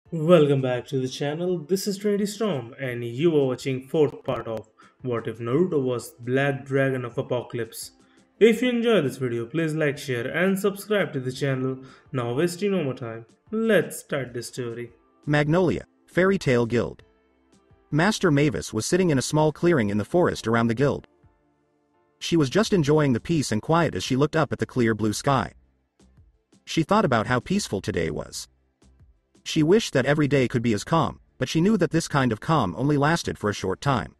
Welcome back to the channel. This is Trinity Storm, and you are watching fourth part of What If Naruto Was Black Dragon of Apocalypse. If you enjoy this video, please like, share, and subscribe to the channel. Now, wasting no more time, let's start the story. Magnolia, Fairy Tale Guild. Master Mavis was sitting in a small clearing in the forest around the guild. She was just enjoying the peace and quiet as she looked up at the clear blue sky. She thought about how peaceful today was. She wished that every day could be as calm, but she knew that this kind of calm only lasted for a short time.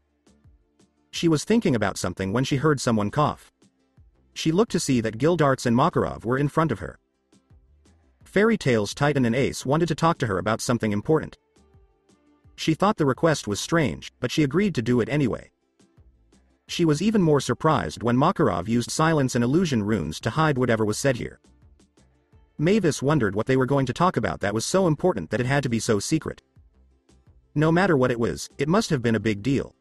She was thinking about something when she heard someone cough. She looked to see that Gildarts and Makarov were in front of her. Fairy Tale's Titan and Ace wanted to talk to her about something important. She thought the request was strange, but she agreed to do it anyway. She was even more surprised when Makarov used silence and illusion runes to hide whatever was said here. Mavis wondered what they were going to talk about that was so important that it had to be so secret. No matter what it was, it must have been a big deal.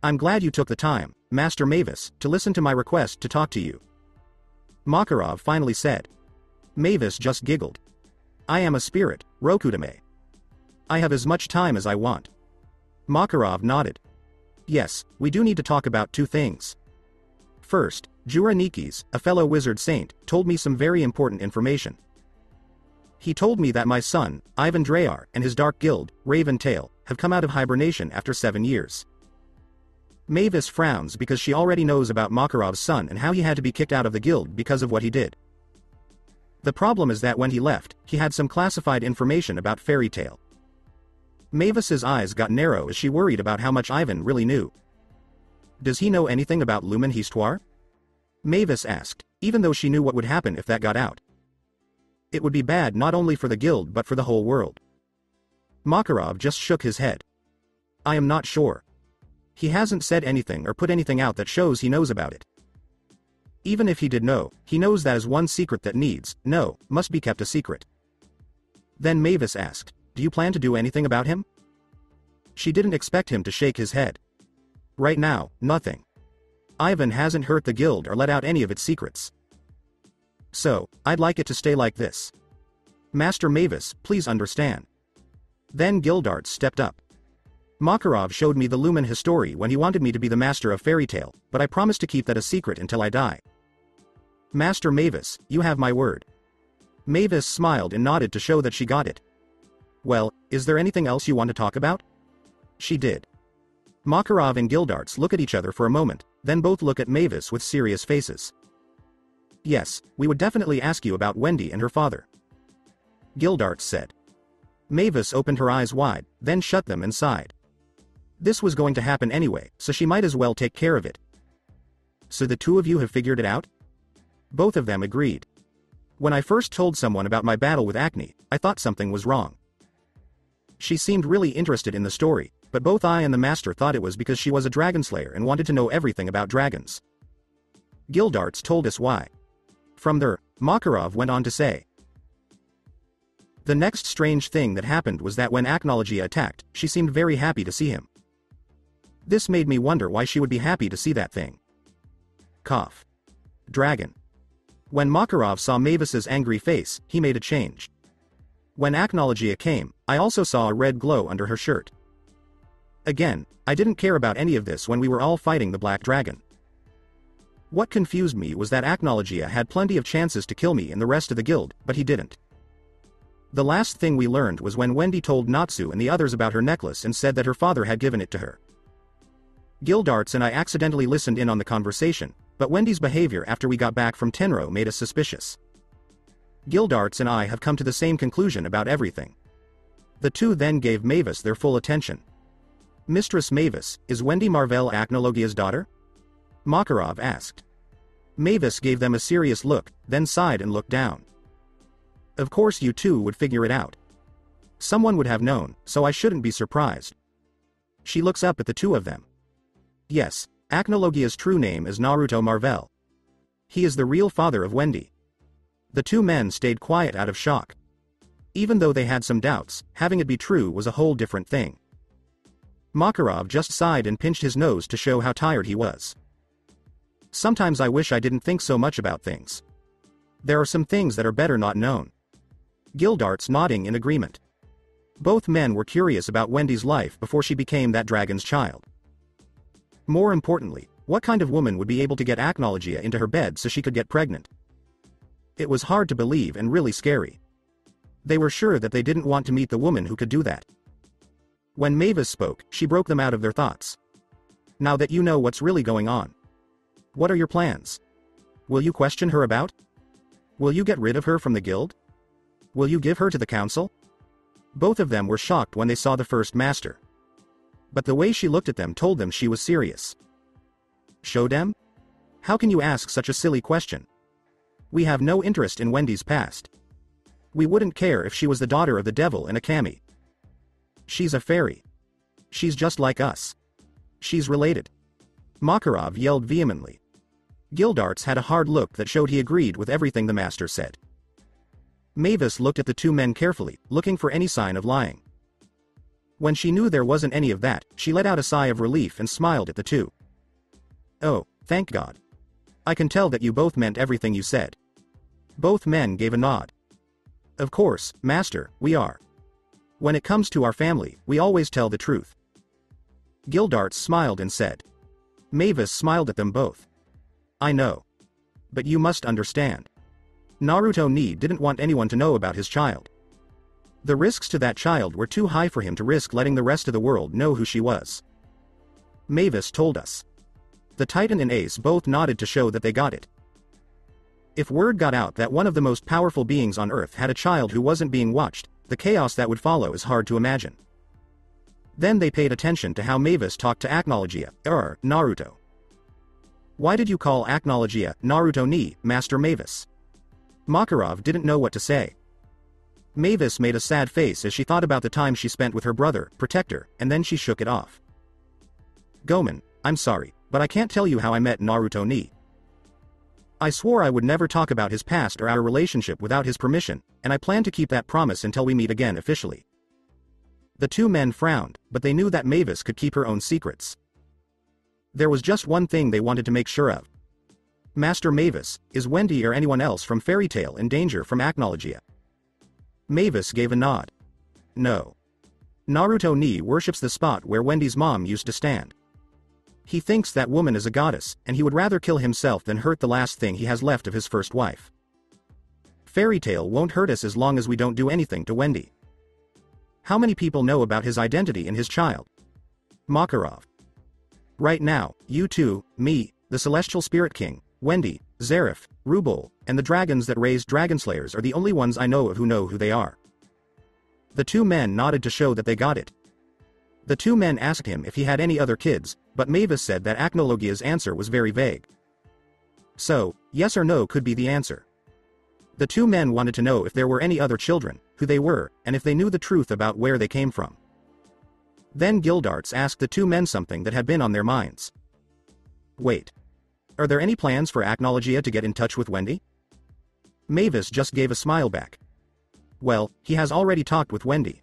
"I'm glad you took the time, Master Mavis, to listen to my request to talk to you," Makarov finally said. Mavis just giggled. "I am a spirit, Rokudame. I have as much time as I want." Makarov nodded. "Yes, we do need to talk about two things. First, Juranikis, a fellow wizard saint, told me some very important information. He told me that my son, Ivan Drayar, and his dark guild, Raven Tail, have come out of hibernation after 7 years." Mavis frowns because she already knows about Makarov's son and how he had to be kicked out of the guild because of what he did. The problem is that when he left, he had some classified information about Fairy Tale. Mavis's eyes got narrow as she worried about how much Ivan really knew. "Does he know anything about Lumen Histoire?" Mavis asked, even though she knew what would happen if that got out. It would be bad not only for the guild but for the whole world. Makarov just shook his head. "I am not sure. He hasn't said anything or put anything out that shows he knows about it. Even if he did know, he knows that is one secret that must be kept a secret." Then Mavis asked, "Do you plan to do anything about him?" She didn't expect him to shake his head. "Right now, nothing. Ivan hasn't hurt the guild or let out any of its secrets. So, I'd like it to stay like this. Master Mavis, please understand." Then Gildarts stepped up. "Makarov showed me the Lumen History when he wanted me to be the master of Fairy Tale, but I promised to keep that a secret until I die. Master Mavis, you have my word." Mavis smiled and nodded to show that she got it. "Well, is there anything else you want to talk about?" She did. Makarov and Gildarts look at each other for a moment, then both look at Mavis with serious faces. "Yes, we would definitely ask you about Wendy and her father," Gildarts said. Mavis opened her eyes wide, then shut them and sighed. This was going to happen anyway, so she might as well take care of it. "So the two of you have figured it out?" Both of them agreed. "When I first told someone about my battle with Acne, I thought something was wrong. She seemed really interested in the story, but both I and the master thought it was because she was a dragon slayer and wanted to know everything about dragons. Gildarts told us why. From there, Makarov went on to say. The next strange thing that happened was that when Acnologia attacked, she seemed very happy to see him. This made me wonder why she would be happy to see that thing. Cough. Dragon. When Makarov saw Mavis's angry face, he made a change. When Acnologia came, I also saw a red glow under her shirt. Again, I didn't care about any of this when we were all fighting the Black Dragon. What confused me was that Acnologia had plenty of chances to kill me and the rest of the guild, but he didn't. The last thing we learned was when Wendy told Natsu and the others about her necklace and said that her father had given it to her. Gildarts and I accidentally listened in on the conversation, but Wendy's behavior after we got back from Tenro made us suspicious. Gildarts and I have come to the same conclusion about everything." The two then gave Mavis their full attention. "Mistress Mavis, is Wendy Marvell Acnologia's daughter?" Makarov asked. Mavis gave them a serious look, then sighed and looked down. "Of course you two would figure it out. Someone would have known, so I shouldn't be surprised." She looks up at the two of them. "Yes, Acnologia's true name is Naruto Marvell. He is the real father of Wendy." The two men stayed quiet out of shock. Even though they had some doubts, having it be true was a whole different thing. Makarov just sighed and pinched his nose to show how tired he was. "Sometimes I wish I didn't think so much about things. There are some things that are better not known." Gildarts nodding in agreement. Both men were curious about Wendy's life before she became that dragon's child. More importantly, what kind of woman would be able to get Acnologia into her bed so she could get pregnant? It was hard to believe and really scary. They were sure that they didn't want to meet the woman who could do that. When Mavis spoke, she broke them out of their thoughts. Now that you know what's really going on, what are your plans? Will you question her about? Will you get rid of her from the guild? Will you give her to the council? Both of them were shocked when they saw the first master. But the way she looked at them told them she was serious. Shodem? How can you ask such a silly question? We have no interest in Wendy's past. We wouldn't care if she was the daughter of the devil in a kami. She's a fairy. She's just like us. She's related. Makarov yelled vehemently. Gildarts had a hard look that showed he agreed with everything the master said. Mavis looked at the two men carefully, looking for any sign of lying. When she knew there wasn't any of that, she let out a sigh of relief and smiled at the two. Oh, thank God. I can tell that you both meant everything you said. Both men gave a nod. Of course, Master, we are. When it comes to our family, we always tell the truth. Gildarts smiled and said. Mavis smiled at them both. I know. But you must understand. Naruto Ni didn't want anyone to know about his child. The risks to that child were too high for him to risk letting the rest of the world know who she was. Mavis told us. The Titan and Ace both nodded to show that they got it. If word got out that one of the most powerful beings on Earth had a child who wasn't being watched, the chaos that would follow is hard to imagine. Then they paid attention to how Mavis talked to Acnologia, Naruto. Why did you call Acnologia Naruto Ni, Master Mavis? Makarov didn't know what to say. Mavis made a sad face as she thought about the time she spent with her brother, Protector, and then she shook it off. Gomen, I'm sorry, but I can't tell you how I met Naruto Ni. I swore I would never talk about his past or our relationship without his permission, and I plan to keep that promise until we meet again officially. The two men frowned, but they knew that Mavis could keep her own secrets. There was just one thing they wanted to make sure of. Master Mavis, is Wendy or anyone else from Fairy Tail in danger from Acnologia? Mavis gave a nod. No. Naruto Ni worships the spot where Wendy's mom used to stand. He thinks that woman is a goddess, and he would rather kill himself than hurt the last thing he has left of his first wife. Fairy Tail won't hurt us as long as we don't do anything to Wendy. How many people know about his identity and his child? Makarov. Right now, you two, me, the Celestial Spirit King, Wendy, Zeref, Rubol, and the dragons that raised Dragonslayers are the only ones I know of who know who they are. The two men nodded to show that they got it. The two men asked him if he had any other kids, but Mavis said that Acnologia's answer was very vague. So, yes or no could be the answer. The two men wanted to know if there were any other children, who they were, and if they knew the truth about where they came from. Then Gildarts asked the two men something that had been on their minds. Wait. Are there any plans for Acnologia to get in touch with Wendy? Mavis just gave a smile back. Well, he has already talked with Wendy.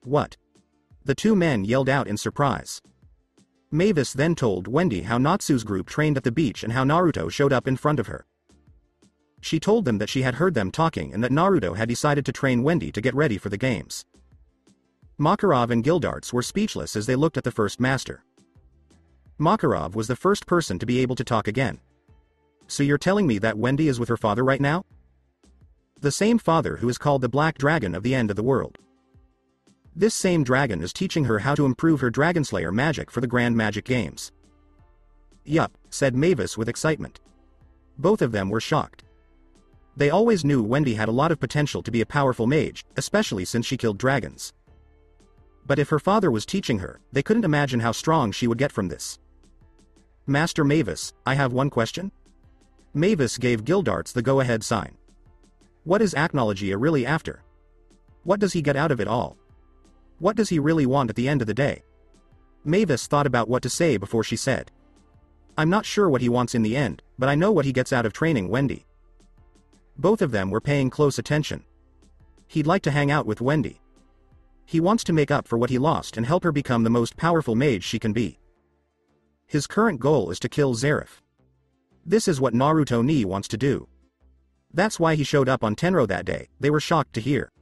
What? The two men yelled out in surprise. Mavis then told Wendy how Natsu's group trained at the beach and how Naruto showed up in front of her. She told them that she had heard them talking and that Naruto had decided to train Wendy to get ready for the games. Makarov and Gildarts were speechless as they looked at the first master. Makarov was the first person to be able to talk again. So you're telling me that Wendy is with her father right now? The same father who is called the Black Dragon of the End of the World. This same dragon is teaching her how to improve her Dragonslayer magic for the Grand Magic Games. Yup, said Mavis with excitement. Both of them were shocked. They always knew Wendy had a lot of potential to be a powerful mage, especially since she killed dragons. But if her father was teaching her, they couldn't imagine how strong she would get from this. Master Mavis, I have one question? Mavis gave Gildarts the go-ahead sign. What is Acnologia really after? What does he get out of it all? What does he really want at the end of the day? Mavis thought about what to say before she said. I'm not sure what he wants in the end, but I know what he gets out of training Wendy. Both of them were paying close attention. He'd like to hang out with Wendy. He wants to make up for what he lost and help her become the most powerful mage she can be. His current goal is to kill Zeref. This is what Naruto Ni wants to do. That's why he showed up on Tenro that day, they were shocked to hear.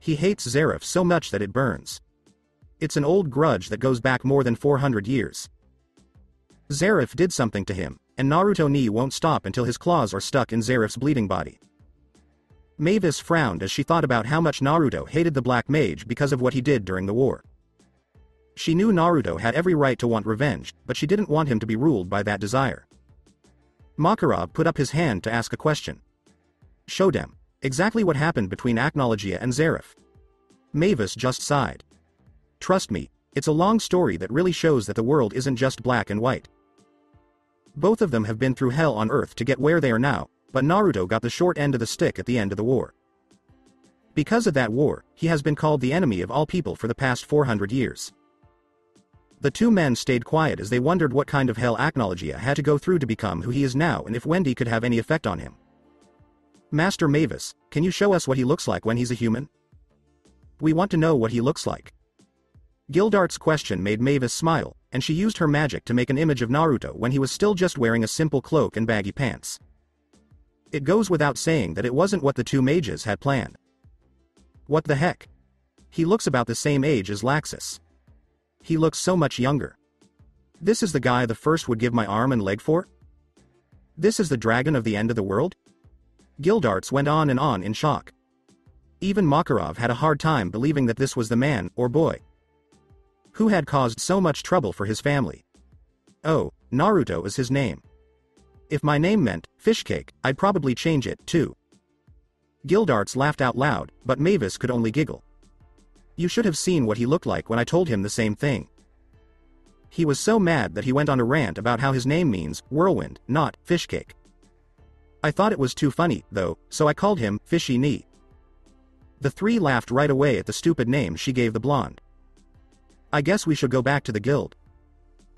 He hates Zeref so much that it burns. It's an old grudge that goes back more than 400 years. Zeref did something to him, and Naruto ni won't stop until his claws are stuck in Zeref's bleeding body. Mavis frowned as she thought about how much Naruto hated the Black Mage because of what he did during the war. She knew Naruto had every right to want revenge, but she didn't want him to be ruled by that desire. Makarov put up his hand to ask a question. "Show them exactly what happened between Acnologia and Zeref." Mavis just sighed. "Trust me, it's a long story that really shows that the world isn't just black and white. Both of them have been through hell on Earth to get where they are now, but Naruto got the short end of the stick at the end of the war. Because of that war, he has been called the enemy of all people for the past 400 years. The two men stayed quiet as they wondered what kind of hell Acnologia had to go through to become who he is now and if Wendy could have any effect on him. "Master Mavis, can you show us what he looks like when he's a human? We want to know what he looks like." Gildart's question made Mavis smile, and she used her magic to make an image of Naruto when he was still just wearing a simple cloak and baggy pants. It goes without saying that it wasn't what the two mages had planned. What the heck? He looks about the same age as Laxus. He looks so much younger. This is the guy the first would give my arm and leg for? This is the dragon of the end of the world? Gildarts went on in shock. Even Makarov had a hard time believing that this was the man, or boy, who had caused so much trouble for his family. Oh, Naruto is his name. If my name meant Fishcake, I'd probably change it, too. Gildarts laughed out loud, but Mavis could only giggle. You should have seen what he looked like when I told him the same thing. He was so mad that he went on a rant about how his name means whirlwind, not fishcake. I thought it was too funny, though, so I called him Fishy Knee. The three laughed right away at the stupid name she gave the blonde. I guess we should go back to the guild.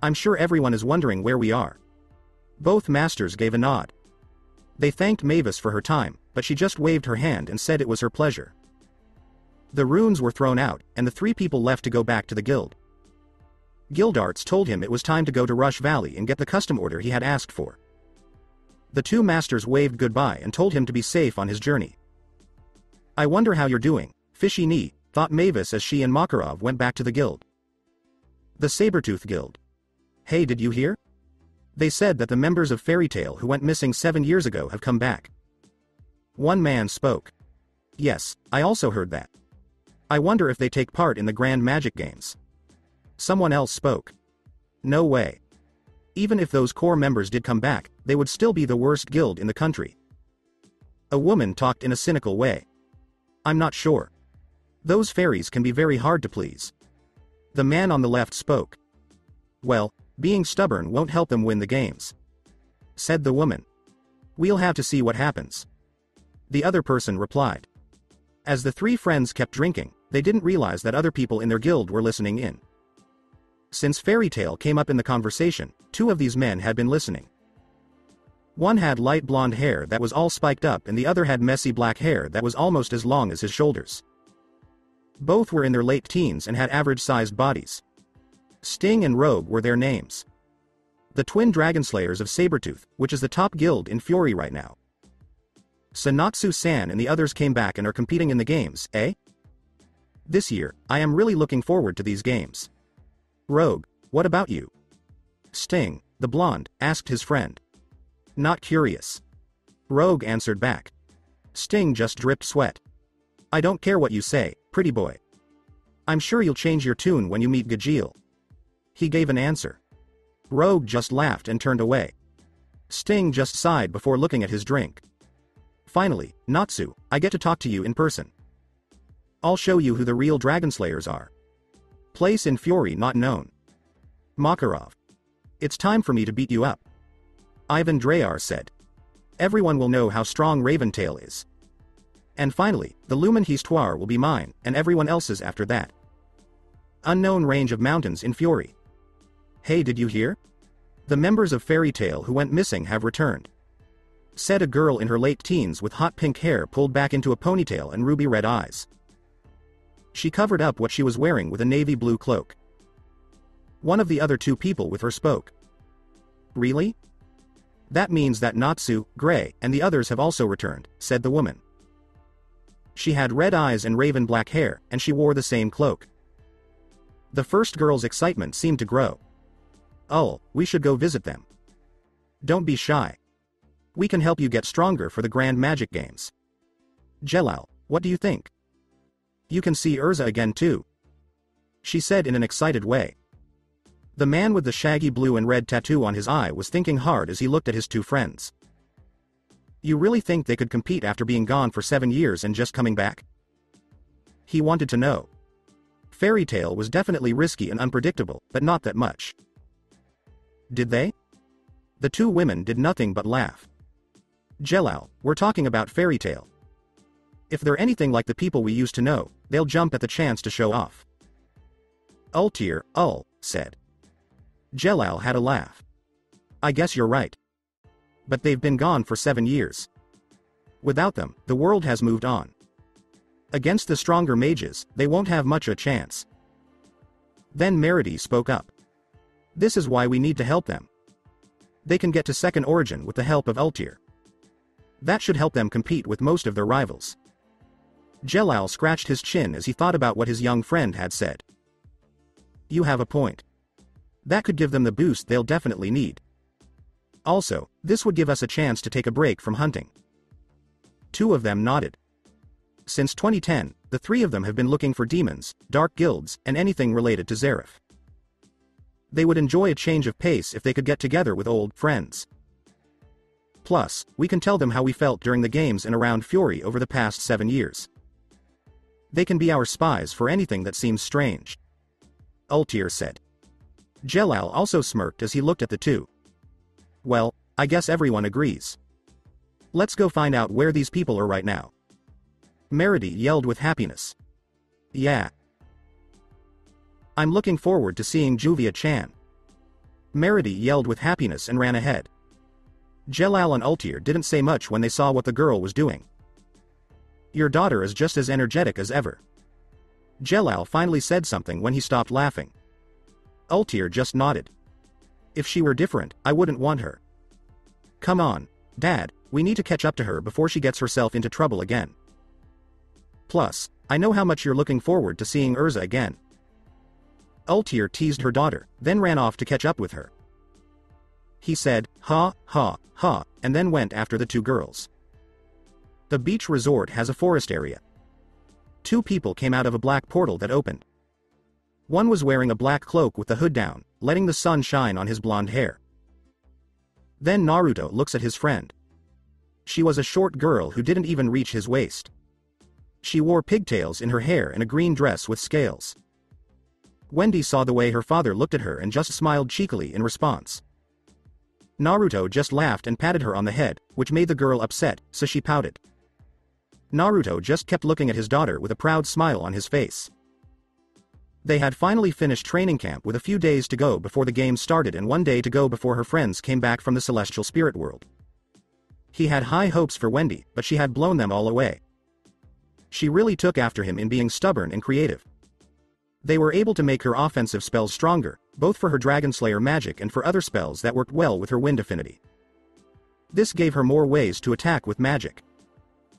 I'm sure everyone is wondering where we are. Both masters gave a nod. They thanked Mavis for her time, but she just waved her hand and said it was her pleasure. The runes were thrown out, and the three people left to go back to the guild. Gildarts told him it was time to go to Rush Valley and get the custom order he had asked for. The two masters waved goodbye and told him to be safe on his journey. I wonder how you're doing, Fishy Knee, thought Mavis as she and Makarov went back to the guild. The Sabertooth Guild. Hey, did you hear? They said that the members of Fairy Tail who went missing 7 years ago have come back. One man spoke. Yes, I also heard that. I wonder if they take part in the Grand Magic Games. Someone else spoke. No way. Even if those core members did come back, they would still be the worst guild in the country. A woman talked in a cynical way. I'm not sure. Those fairies can be very hard to please. The man on the left spoke. Well, being stubborn won't help them win the games, said the woman. We'll have to see what happens. The other person replied. As the three friends kept drinking, they didn't realize that other people in their guild were listening in. Since Fairy Tail came up in the conversation, 2 of these men had been listening. One had light blonde hair that was all spiked up and the other had messy black hair that was almost as long as his shoulders. Both were in their late teens and had average-sized bodies. Sting and Rogue were their names. The twin Dragonslayers of Sabertooth, which is the top guild in Fury right now. Sanatsu-san and the others came back and are competing in the games, eh? This year, I am really looking forward to these games. Rogue, what about you? Sting, the blonde, asked his friend. Not curious. Rogue answered back. Sting just dripped sweat. I don't care what you say, pretty boy. I'm sure you'll change your tune when you meet Gajeel. He gave an answer. Rogue just laughed and turned away. Sting just sighed before looking at his drink. Finally, Natsu, I get to talk to you in person. I'll show you who the real Dragonslayers are. Place in Fury not known. Makarov. It's time for me to beat you up. Ivan Drayar said. Everyone will know how strong Raventail is. And finally, the Lumen Histoire will be mine, and everyone else's after that. Unknown range of mountains in Fury. Hey, did you hear? The members of Fairy Tail who went missing have returned, said a girl in her late teens with hot pink hair pulled back into a ponytail and ruby red eyes. She covered up what she was wearing with a navy blue cloak. One of the other 2 people with her spoke. Really? That means that Natsu, Gray, and the others have also returned, said the woman. She had red eyes and raven black hair, and she wore the same cloak. The first girl's excitement seemed to grow. We should go visit them. Don't be shy. We can help you get stronger for the Grand Magic Games. Jelal, what do you think? You can see Urza again too, she said in an excited way. The man with the shaggy blue and red tattoo on his eye was thinking hard as he looked at his two friends. You really think they could compete after being gone for 7 years and just coming back? He wanted to know. Fairy Tail was definitely risky and unpredictable, but not that much. Did they? The two women did nothing but laugh. Jelal, we're talking about Fairy Tail. If they're anything like the people we used to know, they'll jump at the chance to show off. Ultir, said. Jelal had a laugh. I guess you're right. But they've been gone for 7 years. Without them, the world has moved on. Against the stronger mages, they won't have much a chance. Then Merity spoke up. This is why we need to help them. They can get to second origin with the help of Ultir. That should help them compete with most of their rivals. Jelal scratched his chin as he thought about what his young friend had said. You have a point. That could give them the boost they'll definitely need. Also, this would give us a chance to take a break from hunting. Two of them nodded. Since 2010, the three of them have been looking for demons, dark guilds, and anything related to Zeref. They would enjoy a change of pace if they could get together with old friends. Plus, we can tell them how we felt during the games and around Fury over the past 7 years. They can be our spies for anything that seems strange. Ultir said. Jelal also smirked as he looked at the two. Well, I guess everyone agrees. Let's go find out where these people are right now. Merity yelled with happiness. Yeah. I'm looking forward to seeing Juvia-chan. Merity yelled with happiness and ran ahead. Jelal and Ultir didn't say much when they saw what the girl was doing. Your daughter is just as energetic as ever. Jelal finally said something when he stopped laughing. Ultir just nodded. If she were different, I wouldn't want her. Come on, Dad, we need to catch up to her before she gets herself into trouble again. Plus, I know how much you're looking forward to seeing Urza again. Ultir teased her daughter, then ran off to catch up with her. He said, ha, ha, ha, and then went after the two girls. The beach resort has a forest area. Two people came out of a black portal that opened. One was wearing a black cloak with the hood down, letting the sun shine on his blonde hair. Then Naruto looks at his friend. She was a short girl who didn't even reach his waist. She wore pigtails in her hair and a green dress with scales. Wendy saw the way her father looked at her and just smiled cheekily in response. Naruto just laughed and patted her on the head, which made the girl upset, so she pouted. Naruto just kept looking at his daughter with a proud smile on his face. They had finally finished training camp with a few days to go before the game started and 1 day to go before her friends came back from the celestial spirit world. He had high hopes for Wendy, but she had blown them all away. She really took after him in being stubborn and creative. They were able to make her offensive spells stronger, both for her Dragon Slayer magic and for other spells that worked well with her wind affinity. This gave her more ways to attack with magic.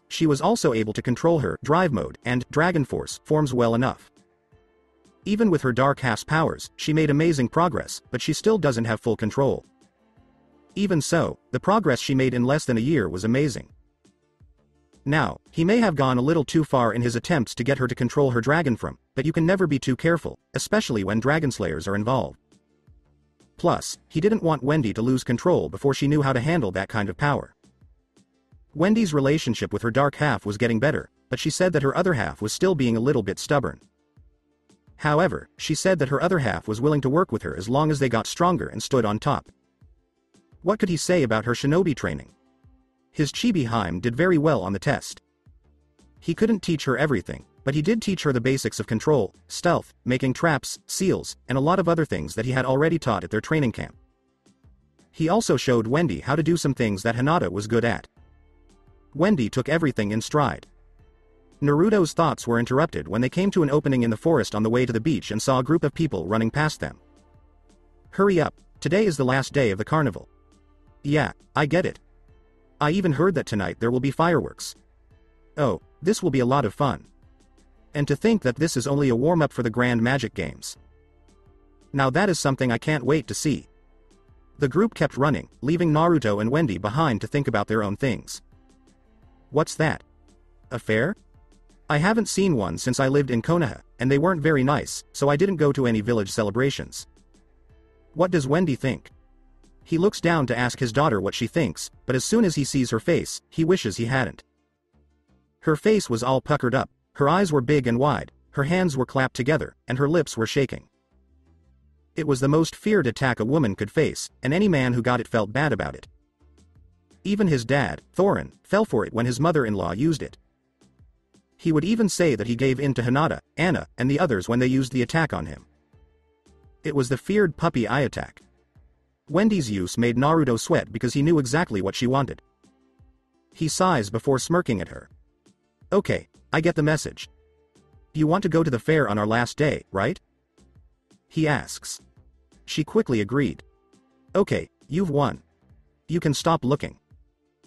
She was also able to control her Drive Mode and Dragon Force forms well enough. Even with her Dark Half's powers, she made amazing progress, but she still doesn't have full control. Even so, the progress she made in less than a year was amazing. Now, he may have gone a little too far in his attempts to get her to control her dragon from, but you can never be too careful, especially when Dragon Slayers are involved. Plus, he didn't want Wendy to lose control before she knew how to handle that kind of power. Wendy's relationship with her dark half was getting better, but she said that her other half was still being a little bit stubborn. However, she said that her other half was willing to work with her as long as they got stronger and stood on top. What could he say about her shinobi training? His Chibi Heim did very well on the test. He couldn't teach her everything, but he did teach her the basics of control, stealth, making traps, seals, and a lot of other things that he had already taught at their training camp. He also showed Wendy how to do some things that Hinata was good at. Wendy took everything in stride. Naruto's thoughts were interrupted when they came to an opening in the forest on the way to the beach and saw a group of people running past them. Hurry up, today is the last day of the carnival. Yeah, I get it. I even heard that tonight there will be fireworks. Oh, this will be a lot of fun. And to think that this is only a warm-up for the Grand Magic Games. Now that is something I can't wait to see. The group kept running, leaving Naruto and Wendy behind to think about their own things. What's that? A fair? I haven't seen one since I lived in Konoha, and they weren't very nice, so I didn't go to any village celebrations. What does Wendy think? He looks down to ask his daughter what she thinks, but as soon as he sees her face, he wishes he hadn't. Her face was all puckered up, her eyes were big and wide, her hands were clapped together, and her lips were shaking. It was the most feared attack a woman could face, and any man who got it felt bad about it. Even his dad, Thorin, fell for it when his mother-in-law used it. He would even say that he gave in to Hinata, Anna, and the others when they used the attack on him. It was the feared puppy eye attack. Wendy's use made Naruto sweat because he knew exactly what she wanted. He sighs before smirking at her. Okay, I get the message. You want to go to the fair on our last day, right? He asks. She quickly agreed. Okay, you've won. You can stop looking.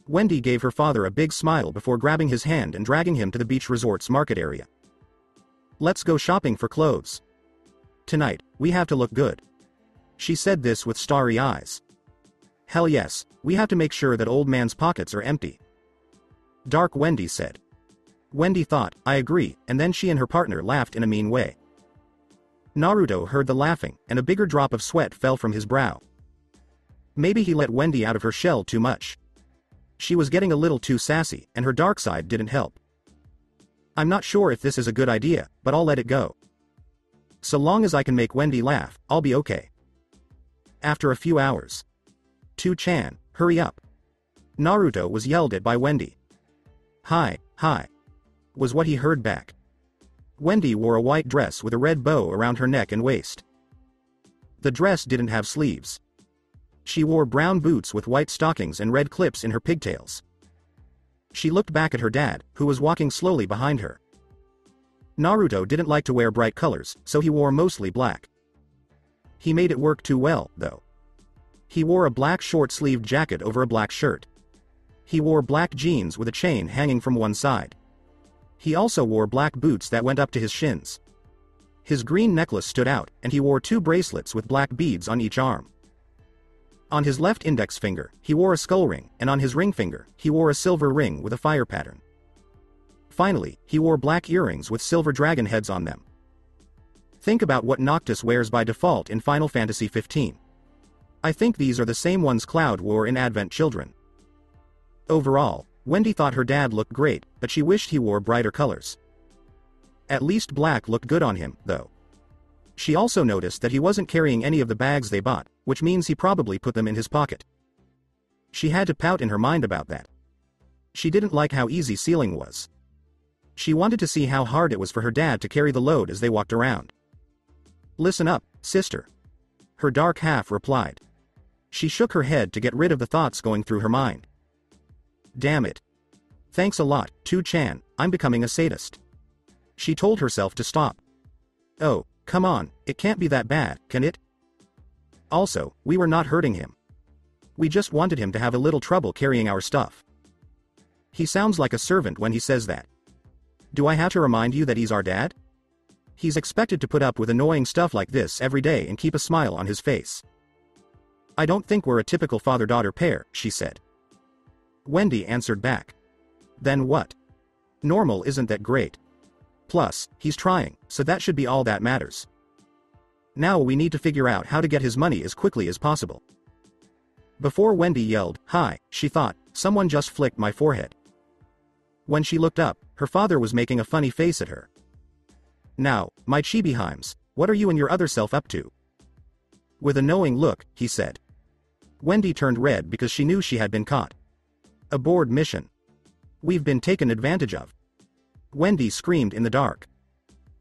Wendy gave her father a big smile before grabbing his hand and dragging him to the beach resort's market area. Let's go shopping for clothes. Tonight, we have to look good. She said this with starry eyes. Hell yes, we have to make sure that old man's pockets are empty. Dark Wendy said. Wendy thought, I agree, and then she and her partner laughed in a mean way. Naruto heard the laughing, and a bigger drop of sweat fell from his brow. Maybe he let Wendy out of her shell too much. She was getting a little too sassy, and her dark side didn't help. I'm not sure if this is a good idea, but I'll let it go. So long as I can make Wendy laugh, I'll be okay. After a few hours. 2-chan, hurry up. Naruto was yelled at by Wendy. Hi, was what he heard back. Wendy wore a white dress with a red bow around her neck and waist. The dress didn't have sleeves. She wore brown boots with white stockings and red clips in her pigtails. She looked back at her dad, who was walking slowly behind her. Naruto didn't like to wear bright colors, so he wore mostly black. He made it work too well, though. He wore a black short-sleeved jacket over a black shirt. He wore black jeans with a chain hanging from one side. He also wore black boots that went up to his shins. His green necklace stood out, and he wore 2 bracelets with black beads on each arm. On his left index finger, he wore a skull ring, and on his ring finger, he wore a silver ring with a fire pattern. Finally, he wore black earrings with silver dragon heads on them. Think about what Noctis wears by default in Final Fantasy XV. I think these are the same ones Cloud wore in Advent Children. Overall, Wendy thought her dad looked great, but she wished he wore brighter colors. At least black looked good on him, though. She also noticed that he wasn't carrying any of the bags they bought, which means he probably put them in his pocket. She had to pout in her mind about that. She didn't like how easy sealing was. She wanted to see how hard it was for her dad to carry the load as they walked around. Listen up, sister. Her dark half replied. She shook her head to get rid of the thoughts going through her mind. Damn it. Thanks a lot, 2-chan, I'm becoming a sadist. She told herself to stop. Oh, come on, it can't be that bad, can it? Also, we were not hurting him. We just wanted him to have a little trouble carrying our stuff. He sounds like a servant when he says that. Do I have to remind you that he's our dad? He's expected to put up with annoying stuff like this every day and keep a smile on his face. I don't think we're a typical father-daughter pair, she said. Wendy answered back. Then what? Normal isn't that great. Plus, he's trying, so that should be all that matters. Now we need to figure out how to get his money as quickly as possible. Before Wendy yelled, "Hi," she thought, someone just flicked my forehead. When she looked up, her father was making a funny face at her. Now, my Chibiheims, what are you and your other self up to? With a knowing look, he said. Wendy turned red because she knew she had been caught. Abort mission. We've been taken advantage of. Wendy screamed in the dark.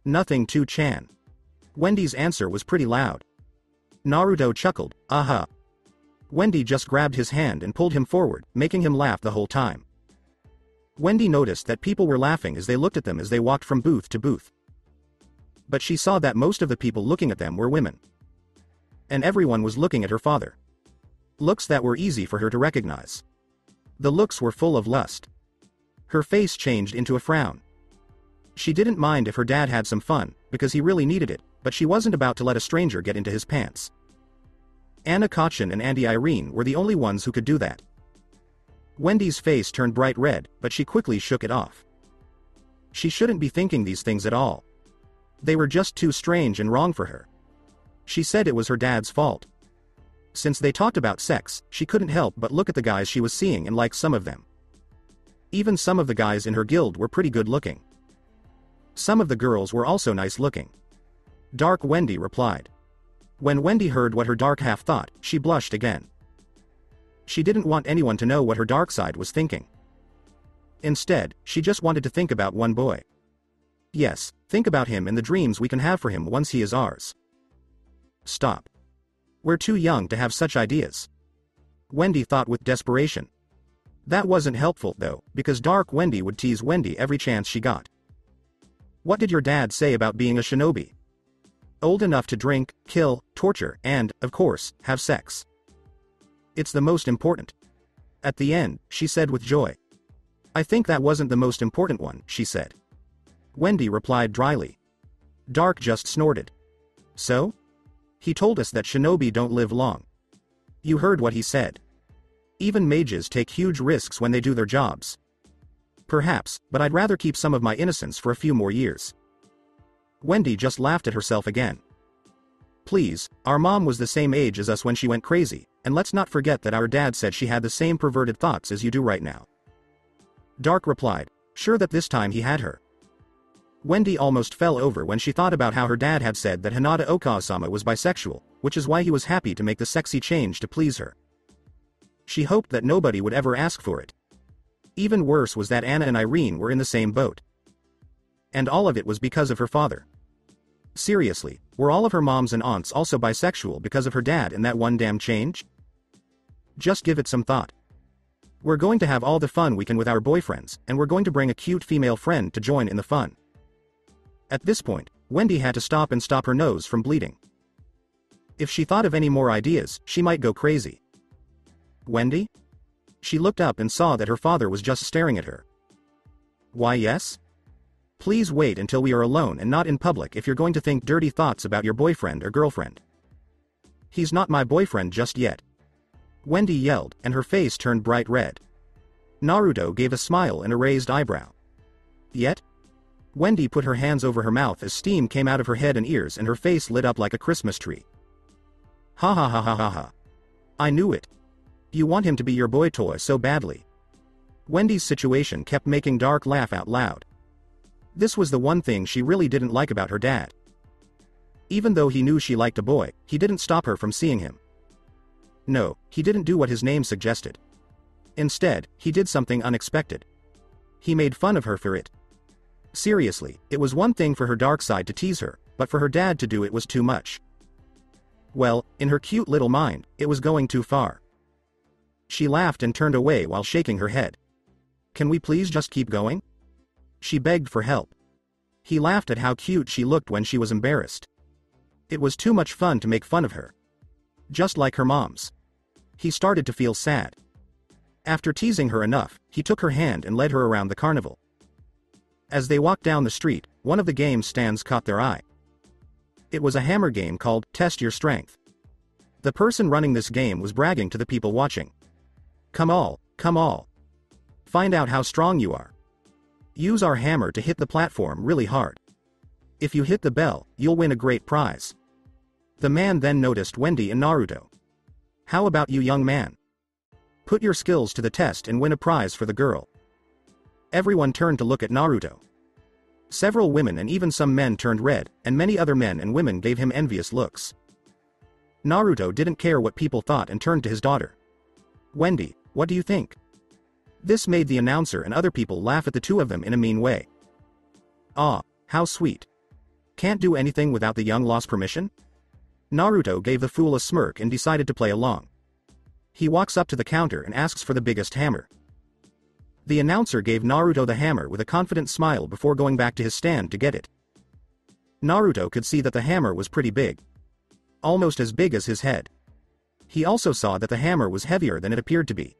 Nothing 2-chan. Wendy's answer was pretty loud. Naruto chuckled, aha. Wendy just grabbed his hand and pulled him forward, making him laugh the whole time. Wendy noticed that people were laughing as they looked at them as they walked from booth to booth. But she saw that most of the people looking at them were women. And everyone was looking at her father. Looks that were easy for her to recognize. The looks were full of lust. Her face changed into a frown. She didn't mind if her dad had some fun, because he really needed it, but she wasn't about to let a stranger get into his pants. Anna Kachin and Auntie Irene were the only ones who could do that. Wendy's face turned bright red, but she quickly shook it off. She shouldn't be thinking these things at all. They were just too strange and wrong for her. She said it was her dad's fault. Since they talked about sex, she couldn't help but look at the guys she was seeing and like some of them. Even some of the guys in her guild were pretty good looking. Some of the girls were also nice looking. Dark Wendy replied. When Wendy heard what her dark half thought, she blushed again. She didn't want anyone to know what her dark side was thinking. Instead, she just wanted to think about one boy. Yes, think about him and the dreams we can have for him once he is ours. Stop. We're too young to have such ideas. Wendy thought with desperation. That wasn't helpful, though, because Dark Wendy would tease Wendy every chance she got. What did your dad say about being a shinobi? Old enough to drink, kill, torture, and, of course, have sex. It's the most important. At the end, she said with joy. I think that wasn't the most important one, she said. Wendy replied dryly. Dark just snorted. So? He told us that shinobi don't live long. You heard what he said. Even mages take huge risks when they do their jobs. Perhaps, but I'd rather keep some of my innocence for a few more years. Wendy just laughed at herself again. Please, our mom was the same age as us when she went crazy, and let's not forget that our dad said she had the same perverted thoughts as you do right now. Dark replied, sure that this time he had her. Wendy almost fell over when she thought about how her dad had said that Hinata Okawa-sama was bisexual, which is why he was happy to make the sexy change to please her. She hoped that nobody would ever ask for it. Even worse was that Anna and Irene were in the same boat. And all of it was because of her father. Seriously, were all of her moms and aunts also bisexual because of her dad and that one damn change? Just give it some thought. We're going to have all the fun we can with our boyfriends, and we're going to bring a cute female friend to join in the fun. At this point, Wendy had to stop her nose from bleeding. If she thought of any more ideas, she might go crazy. Wendy? She looked up and saw that her father was just staring at her. Why yes? Please wait until we are alone and not in public if you're going to think dirty thoughts about your boyfriend or girlfriend. He's not my boyfriend just yet. Wendy yelled, and her face turned bright red. Naruto gave a smile and a raised eyebrow. Yet? Wendy put her hands over her mouth as steam came out of her head and ears and her face lit up like a Christmas tree. Ha ha ha ha ha ha. I knew it. You want him to be your boy toy so badly. Wendy's situation kept making Dark laugh out loud. This was the one thing she really didn't like about her dad. Even though he knew she liked a boy, he didn't stop her from seeing him. No, he didn't do what his name suggested. Instead, he did something unexpected. He made fun of her for it. Seriously, it was one thing for her dark side to tease her, but for her dad to do it was too much. Well, in her cute little mind, it was going too far. She laughed and turned away while shaking her head. Can we please just keep going? She begged for help. He laughed at how cute she looked when she was embarrassed. It was too much fun to make fun of her. Just like her mom's. He started to feel sad. After teasing her enough, he took her hand and led her around the carnival. As they walked down the street, one of the game stands caught their eye. It was a hammer game called Test Your Strength. The person running this game was bragging to the people watching. Come all. Find out how strong you are. Use our hammer to hit the platform really hard. If you hit the bell, you'll win a great prize. The man then noticed Wendy and Naruto. How about you, young man? Put your skills to the test and win a prize for the girl. Everyone turned to look at Naruto. Several women and even some men turned red, and many other men and women gave him envious looks. Naruto didn't care what people thought and turned to his daughter. Wendy, what do you think? This made the announcer and other people laugh at the two of them in a mean way. Ah, how sweet. Can't do anything without the young law's permission? Naruto gave the fool a smirk and decided to play along. He walks up to the counter and asks for the biggest hammer. The announcer gave Naruto the hammer with a confident smile before going back to his stand to get it. Naruto could see that the hammer was pretty big. Almost as big as his head. He also saw that the hammer was heavier than it appeared to be.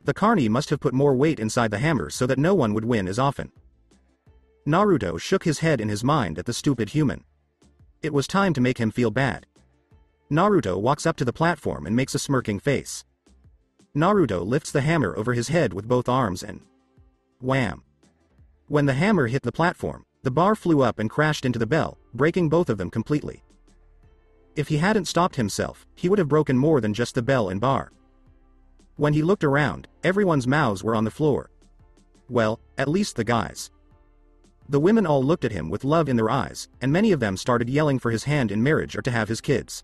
The carny must have put more weight inside the hammer so that no one would win as often. Naruto shook his head in his mind at the stupid human. It was time to make him feel bad. Naruto walks up to the platform and makes a smirking face. Naruto lifts the hammer over his head with both arms and... wham! When the hammer hit the platform, the bar flew up and crashed into the bell, breaking both of them completely. If he hadn't stopped himself, he would have broken more than just the bell and bar. When he looked around, everyone's mouths were on the floor. Well, at least the guys. The women all looked at him with love in their eyes, and many of them started yelling for his hand in marriage or to have his kids.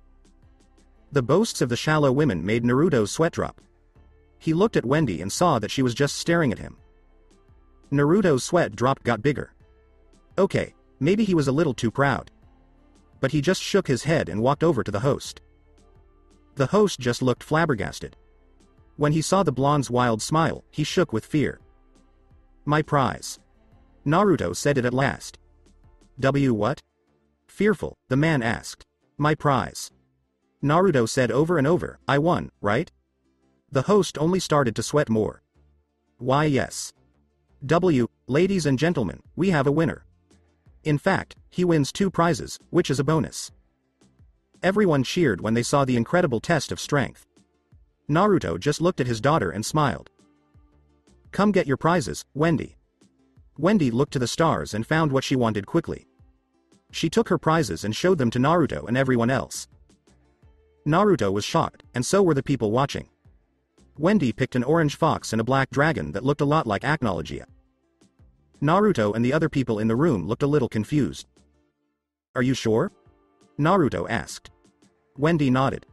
The boasts of the shallow women made Naruto's sweat drop. He looked at Wendy and saw that she was just staring at him. Naruto's sweat drop got bigger. Okay, maybe he was a little too proud. But he just shook his head and walked over to the host. The host just looked flabbergasted. When he saw the blonde's wild smile, he shook with fear. My prize. Naruto said it at last. What? Fearful, the man asked. My prize. Naruto said over and over, I won, right? The host only started to sweat more. Why yes. Ladies and gentlemen, we have a winner. In fact, he wins 2 prizes, which is a bonus. Everyone cheered when they saw the incredible test of strength. Naruto just looked at his daughter and smiled. Come get your prizes, Wendy. Wendy looked to the stars and found what she wanted quickly. She took her prizes and showed them to Naruto and everyone else. Naruto was shocked, and so were the people watching. Wendy picked an orange fox and a black dragon that looked a lot like Acnologia. Naruto and the other people in the room looked a little confused. Are you sure? Naruto asked. Wendy nodded.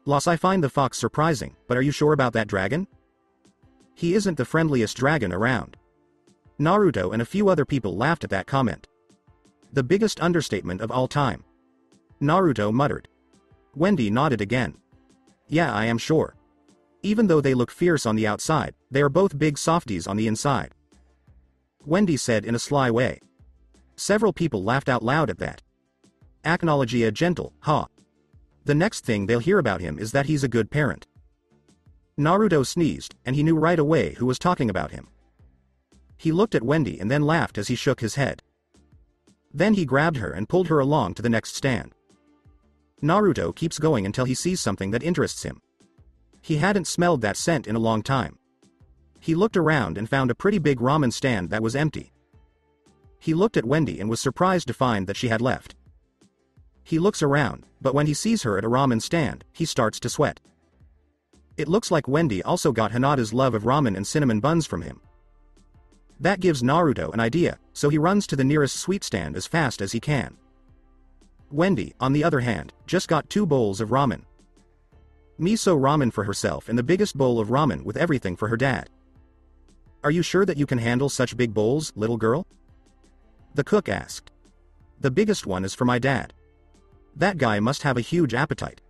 Loss, I find the fox surprising, but are you sure about that dragon? He isn't the friendliest dragon around. Naruto and a few other people laughed at that comment. The biggest understatement of all time. Naruto muttered. Wendy nodded again. Yeah, I am sure. Even though they look fierce on the outside, they are both big softies on the inside. Wendy said in a sly way. Several people laughed out loud at that. Acnologia gentle, ha. The next thing they'll hear about him is that he's a good parent. Naruto sneezed, and he knew right away who was talking about him. He looked at Wendy and then laughed as he shook his head. Then he grabbed her and pulled her along to the next stand. Naruto keeps going until he sees something that interests him. He hadn't smelled that scent in a long time. He looked around and found a pretty big ramen stand that was empty. He looked at Wendy and was surprised to find that she had left. He looks around, but when he sees her at a ramen stand, he starts to sweat. It looks like Wendy also got Hinata's love of ramen and cinnamon buns from him. That gives Naruto an idea, so he runs to the nearest sweet stand as fast as he can. Wendy, on the other hand, just got 2 bowls of ramen. Miso ramen for herself and the biggest bowl of ramen with everything for her dad. Are you sure that you can handle such big bowls, little girl? The cook asked. The biggest one is for my dad. That guy must have a huge appetite.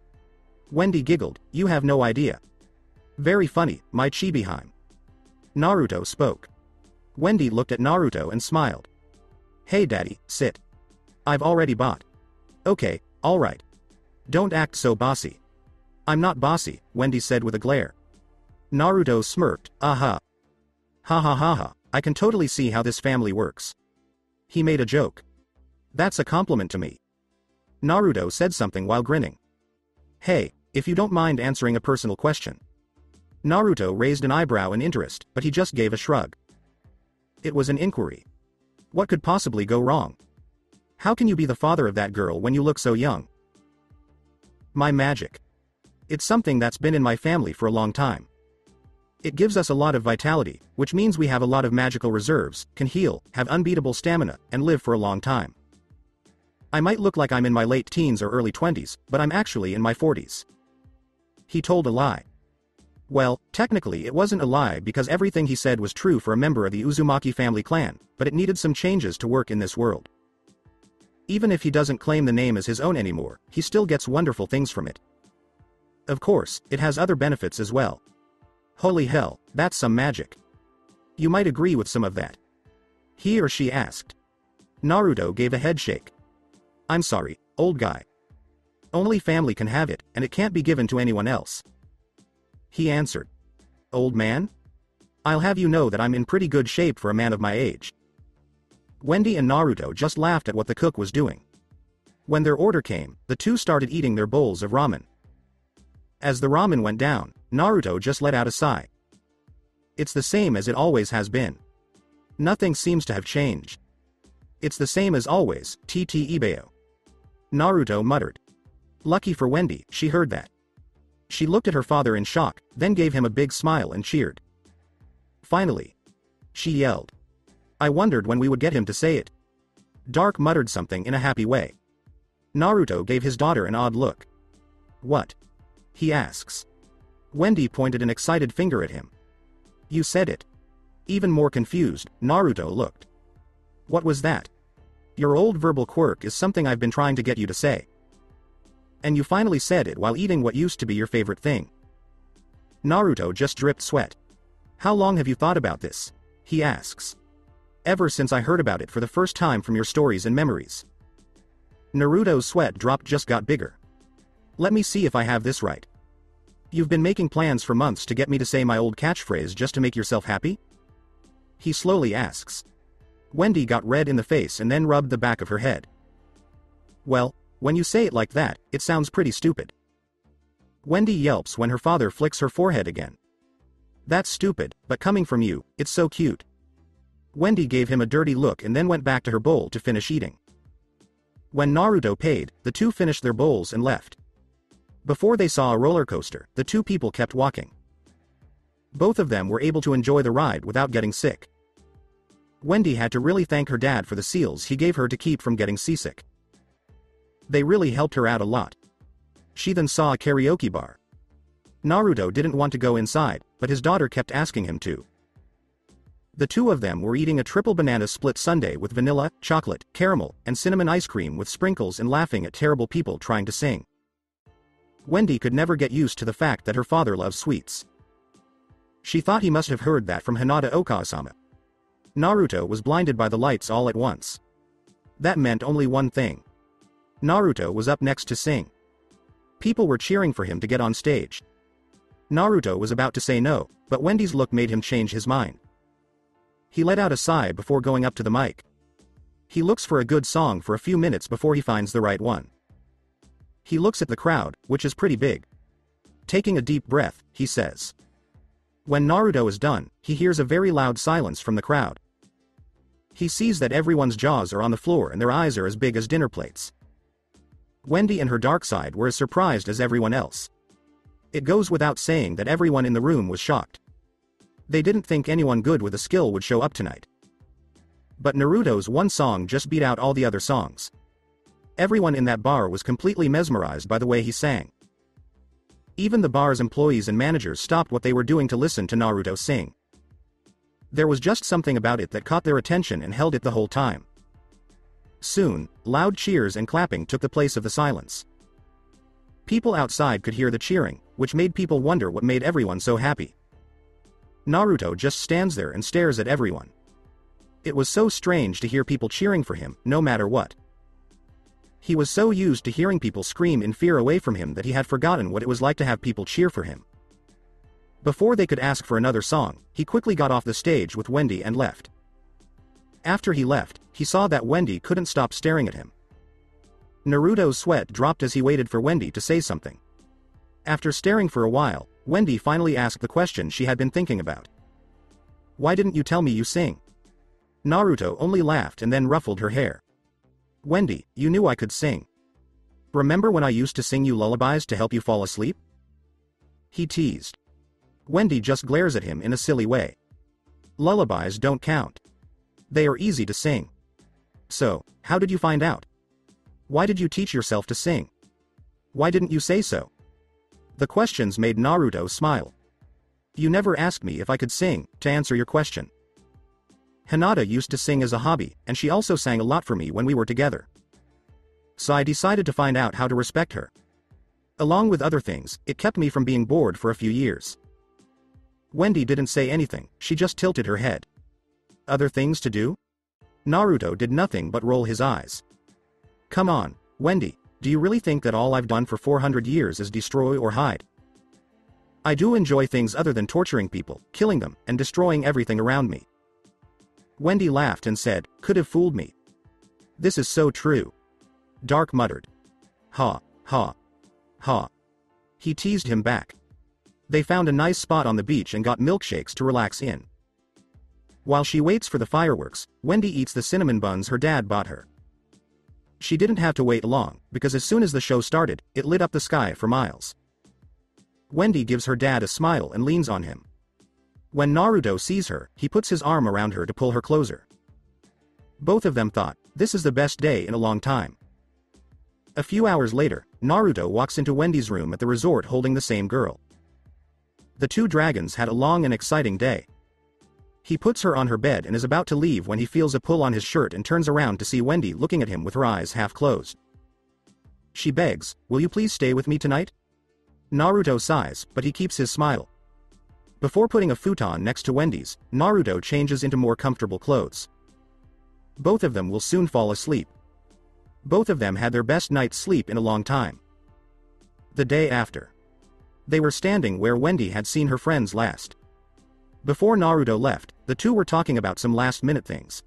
Wendy giggled, you have no idea. Very funny, my chibiheim. Naruto spoke. Wendy looked at Naruto and smiled. Hey daddy, sit. I've already bought. Okay, alright. Don't act so bossy. I'm not bossy, Wendy said with a glare. Naruto smirked, aha. Ha ha ha ha, I can totally see how this family works. He made a joke. That's a compliment to me. Naruto said something while grinning. Hey, if you don't mind answering a personal question. Naruto raised an eyebrow in interest, but he just gave a shrug. It was an inquiry. What could possibly go wrong? How can you be the father of that girl when you look so young? My magic. It's something that's been in my family for a long time. It gives us a lot of vitality, which means we have a lot of magical reserves, can heal, have unbeatable stamina, and live for a long time. I might look like I'm in my late teens or early 20s, but I'm actually in my 40s. He told a lie. Well, technically it wasn't a lie because everything he said was true for a member of the Uzumaki family clan, but it needed some changes to work in this world. Even if he doesn't claim the name as his own anymore, he still gets wonderful things from it. Of course, it has other benefits as well. Holy hell, that's some magic. You might agree with some of that. He or she asked. Naruto gave a head shake. I'm sorry, old guy. Only family can have it, and it can't be given to anyone else. He answered. Old man? I'll have you know that I'm in pretty good shape for a man of my age." Wendy and Naruto just laughed at what the cook was doing. When their order came, the two started eating their bowls of ramen. As the ramen went down, Naruto just let out a sigh. "It's the same as it always has been. Nothing seems to have changed. It's the same as always, TT Ibeo." Naruto muttered. Lucky for Wendy, she heard that. She looked at her father in shock, then gave him a big smile and cheered. "Finally," she yelled. "I wondered when we would get him to say it." Dark muttered something in a happy way. Naruto gave his daughter an odd look. "What?" he asks. Wendy pointed an excited finger at him. "You said it." Even more confused, Naruto looked. "What was that?" "Your old verbal quirk is something I've been trying to get you to say. And you finally said it while eating what used to be your favorite thing." Naruto just dripped sweat. "How long have you thought about this?" he asks. "Ever since I heard about it for the first time from your stories and memories." Naruto's sweat drop just got bigger. "Let me see if I have this right. You've been making plans for months to get me to say my old catchphrase just to make yourself happy?" he slowly asks. Wendy got red in the face and then rubbed the back of her head. "Well, when you say it like that, it sounds pretty stupid." Wendy yelps when her father flicks her forehead again. "That's stupid, but coming from you, it's so cute." Wendy gave him a dirty look and then went back to her bowl to finish eating. When Naruto paid, the two finished their bowls and left. Before they saw a roller coaster, the two people kept walking. Both of them were able to enjoy the ride without getting sick. Wendy had to really thank her dad for the seals he gave her to keep from getting seasick. They really helped her out a lot. She then saw a karaoke bar. Naruto didn't want to go inside, but his daughter kept asking him to. The two of them were eating a triple banana split sundae with vanilla, chocolate, caramel, and cinnamon ice cream with sprinkles and laughing at terrible people trying to sing. Wendy could never get used to the fact that her father loves sweets. She thought he must have heard that from Hinata Okawa-sama. Naruto was blinded by the lights all at once. That meant only one thing. Naruto was up next to sing. People were cheering for him to get on stage. Naruto was about to say no, but Wendy's look made him change his mind. He let out a sigh before going up to the mic. He looks for a good song for a few minutes before he finds the right one. He looks at the crowd, which is pretty big. Taking a deep breath, he says. When Naruto is done, he hears a very loud silence from the crowd. He sees that everyone's jaws are on the floor and their eyes are as big as dinner plates. Wendy and her dark side were as surprised as everyone else. It goes without saying that everyone in the room was shocked. They didn't think anyone good with a skill would show up tonight. But Naruto's one song just beat out all the other songs. Everyone in that bar was completely mesmerized by the way he sang. Even the bar's employees and managers stopped what they were doing to listen to Naruto sing. There was just something about it that caught their attention and held it the whole time. Soon, loud cheers and clapping took the place of the silence. People outside could hear the cheering, which made people wonder what made everyone so happy. Naruto just stands there and stares at everyone. It was so strange to hear people cheering for him, no matter what. He was so used to hearing people scream in fear away from him that he had forgotten what it was like to have people cheer for him. Before they could ask for another song, he quickly got off the stage with Wendy and left. After he left, he saw that Wendy couldn't stop staring at him. Naruto's sweat dropped as he waited for Wendy to say something. After staring for a while, Wendy finally asked the question she had been thinking about. "Why didn't you tell me you sing?" Naruto only laughed and then ruffled her hair. "Wendy, you knew I could sing. Remember when I used to sing you lullabies to help you fall asleep?" he teased. Wendy just glares at him in a silly way. "Lullabies don't count. They are easy to sing. So, how did you find out? Why did you teach yourself to sing? Why didn't you say so?" The questions made Naruto smile. "You never asked me if I could sing, to answer your question. Hinata used to sing as a hobby, and she also sang a lot for me when we were together. So I decided to find out how to respect her. Along with other things, it kept me from being bored for a few years." Wendy didn't say anything, she just tilted her head. "Other things to do?" Naruto did nothing but roll his eyes. "Come on, Wendy, do you really think that all I've done for 400 years is destroy or hide?" I do enjoy things other than torturing people, killing them, and destroying everything around me. Wendy laughed and said, could have fooled me. This is so true. Dark muttered. Ha, ha, ha. He teased him back. They found a nice spot on the beach and got milkshakes to relax in. While she waits for the fireworks, Wendy eats the cinnamon buns her dad bought her. She didn't have to wait long, because as soon as the show started, it lit up the sky for miles. Wendy gives her dad a smile and leans on him. When Naruto sees her, he puts his arm around her to pull her closer. Both of them thought, this is the best day in a long time. A few hours later, Naruto walks into Wendy's room at the resort holding the same girl. The two dragons had a long and exciting day. He puts her on her bed and is about to leave when he feels a pull on his shirt and turns around to see Wendy looking at him with her eyes half closed. She begs, will you please stay with me tonight? Naruto sighs, but he keeps his smile. Before putting a futon next to Wendy's, Naruto changes into more comfortable clothes. Both of them will soon fall asleep. Both of them had their best night's sleep in a long time. The day after. They were standing where Wendy had seen her friends last. Before Naruto left, the two were talking about some last-minute things.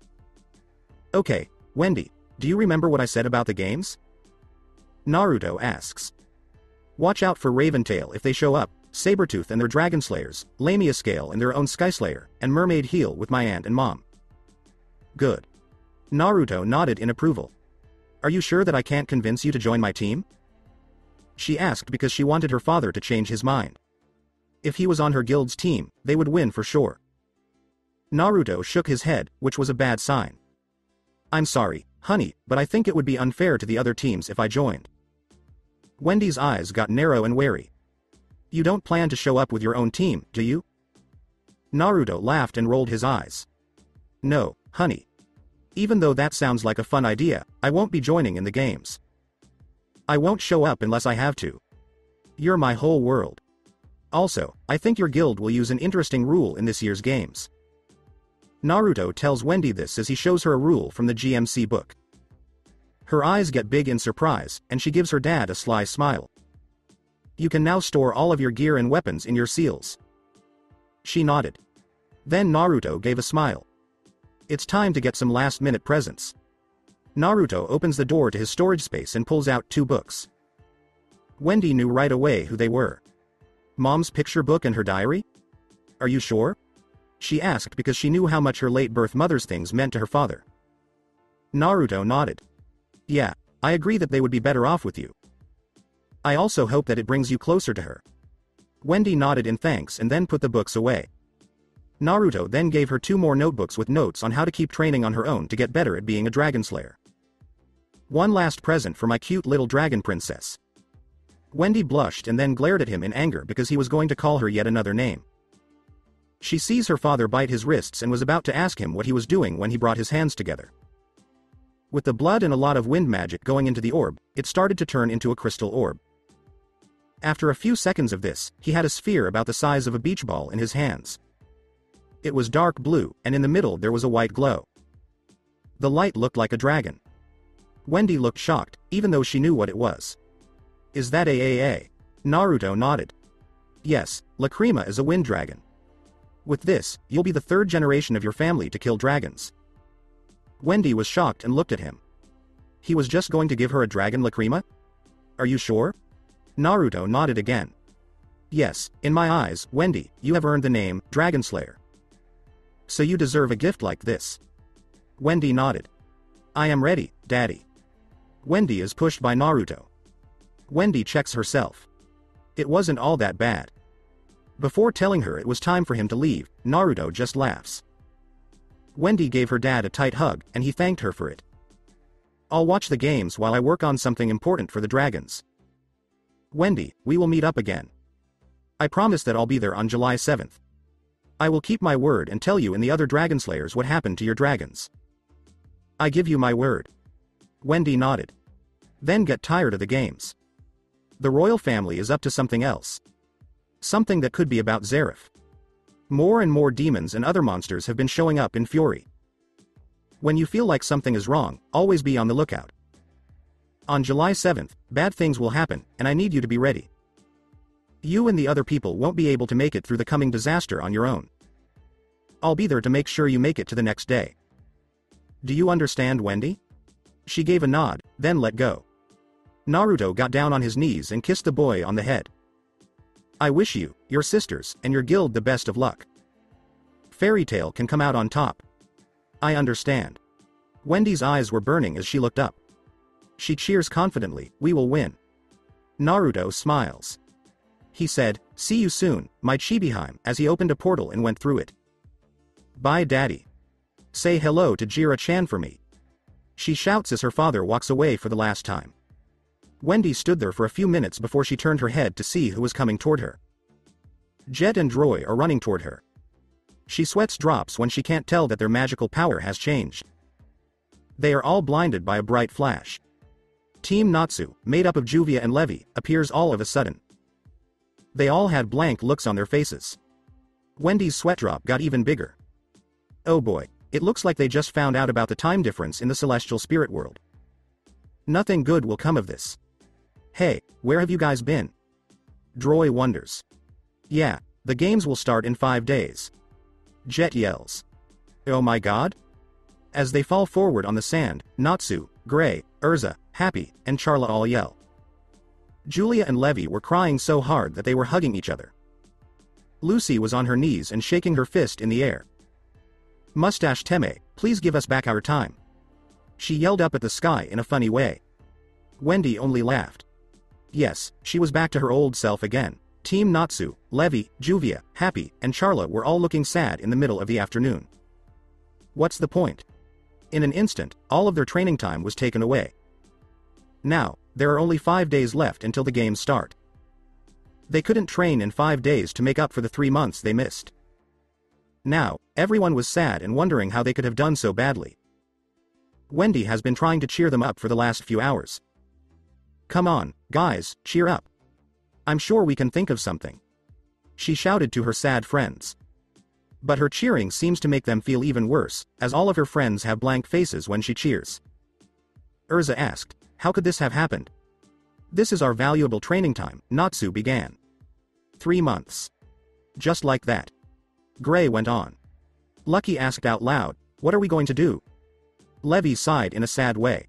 Okay, Wendy, do you remember what I said about the games? Naruto asks. Watch out for Raventail if they show up, Sabretooth and their Dragon Slayers, Lamia Scale and their own Sky Slayer, and Mermaid Heel with my aunt and mom. Good. Naruto nodded in approval. Are you sure that I can't convince you to join my team? She asked because she wanted her father to change his mind. If he was on her guild's team, they would win for sure. Naruto shook his head, which was a bad sign. I'm sorry, honey, but I think it would be unfair to the other teams if I joined. Wendy's eyes got narrow and wary. You don't plan to show up with your own team, do you? Naruto laughed and rolled his eyes. No, honey. Even though that sounds like a fun idea, I won't be joining in the games. I won't show up unless I have to. You're my whole world. Also, I think your guild will use an interesting rule in this year's games. Naruto tells Wendy this as he shows her a rule from the GMC book. Her eyes get big in surprise, and she gives her dad a sly smile. You can now store all of your gear and weapons in your seals. She nodded. Then Naruto gave a smile. It's time to get some last-minute presents. Naruto opens the door to his storage space and pulls out 2 books. Wendy knew right away who they were. Mom's picture book and her diary? Are you sure? She asked because she knew how much her late birth mother's things meant to her father. Naruto nodded. Yeah, I agree that they would be better off with you. I also hope that it brings you closer to her. Wendy nodded in thanks and then put the books away. Naruto then gave her 2 more notebooks with notes on how to keep training on her own to get better at being a dragon slayer. One last present for my cute little dragon princess. Wendy blushed and then glared at him in anger because he was going to call her yet another name. She sees her father bite his wrists and was about to ask him what he was doing when he brought his hands together. With the blood and a lot of wind magic going into the orb, it started to turn into a crystal orb. After a few seconds of this, he had a sphere about the size of a beach ball in his hands. It was dark blue, and in the middle there was a white glow. The light looked like a dragon. Wendy looked shocked, even though she knew what it was. Is that a? Naruto nodded. Yes, Lacrima is a wind dragon. With this, you'll be the 3rd generation of your family to kill dragons. Wendy was shocked and looked at him. He was just going to give her a dragon Lacrima? Are you sure? Naruto nodded again. Yes, in my eyes, Wendy, you have earned the name, Dragon Slayer. So you deserve a gift like this. Wendy nodded. I am ready, Daddy. Wendy is pushed by Naruto. Wendy checks herself. It wasn't all that bad. Before telling her it was time for him to leave, Naruto just laughs. Wendy gave her dad a tight hug, and he thanked her for it. I'll watch the games while I work on something important for the dragons. Wendy, we will meet up again. I promise that I'll be there on July 7th. I will keep my word and tell you and the other Dragon Slayers what happened to your dragons. I give you my word. Wendy nodded. Then get tired of the games. The royal family is up to something else. Something that could be about Zeref. More and more demons and other monsters have been showing up in fury. When you feel like something is wrong, always be on the lookout. On July 7th, bad things will happen, and I need you to be ready. You and the other people won't be able to make it through the coming disaster on your own. I'll be there to make sure you make it to the next day. Do you understand, Wendy? She gave a nod, then let go. Naruto got down on his knees and kissed the boy on the head. I wish you, your sisters, and your guild the best of luck. Fairy Tail can come out on top. I understand. Wendy's eyes were burning as she looked up. She cheers confidently, we will win. Naruto smiles. He said, see you soon, my Chibiheim, as he opened a portal and went through it. Bye daddy. Say hello to Jira-chan for me. She shouts as her father walks away for the last time. Wendy stood there for a few minutes before she turned her head to see who was coming toward her. Jet and Roy are running toward her. She sweats drops when she can't tell that their magical power has changed. They are all blinded by a bright flash. Team Natsu, made up of Juvia and Levi, appears all of a sudden. They all had blank looks on their faces. Wendy's sweat drop got even bigger. Oh boy, it looks like they just found out about the time difference in the celestial spirit world. Nothing good will come of this. Hey, where have you guys been? Droy wonders. Yeah, the games will start in 5 days. Jet yells. Oh my god? As they fall forward on the sand, Natsu, Gray, Urza, Happy, and Charla all yell. Julia and Levi were crying so hard that they were hugging each other. Lucy was on her knees and shaking her fist in the air. Mustache Teme, please give us back our time. She yelled up at the sky in a funny way. Wendy only laughed. Yes, she was back to her old self again. Team Natsu, Levi, Juvia, Happy, and Charla were all looking sad in the middle of the afternoon. What's the point? In an instant, all of their training time was taken away. Now, there are only 5 days left until the games start. They couldn't train in 5 days to make up for the 3 months they missed. Now, everyone was sad and wondering how they could have done so badly. Wendy has been trying to cheer them up for the last few hours. Come on, guys, cheer up. I'm sure we can think of something. She shouted to her sad friends. But her cheering seems to make them feel even worse, as all of her friends have blank faces when she cheers. Urza asked, how could this have happened? This is our valuable training time, Natsu began. 3 months. Just like that. Gray went on. Lucky asked out loud, what are we going to do? Levi sighed in a sad way.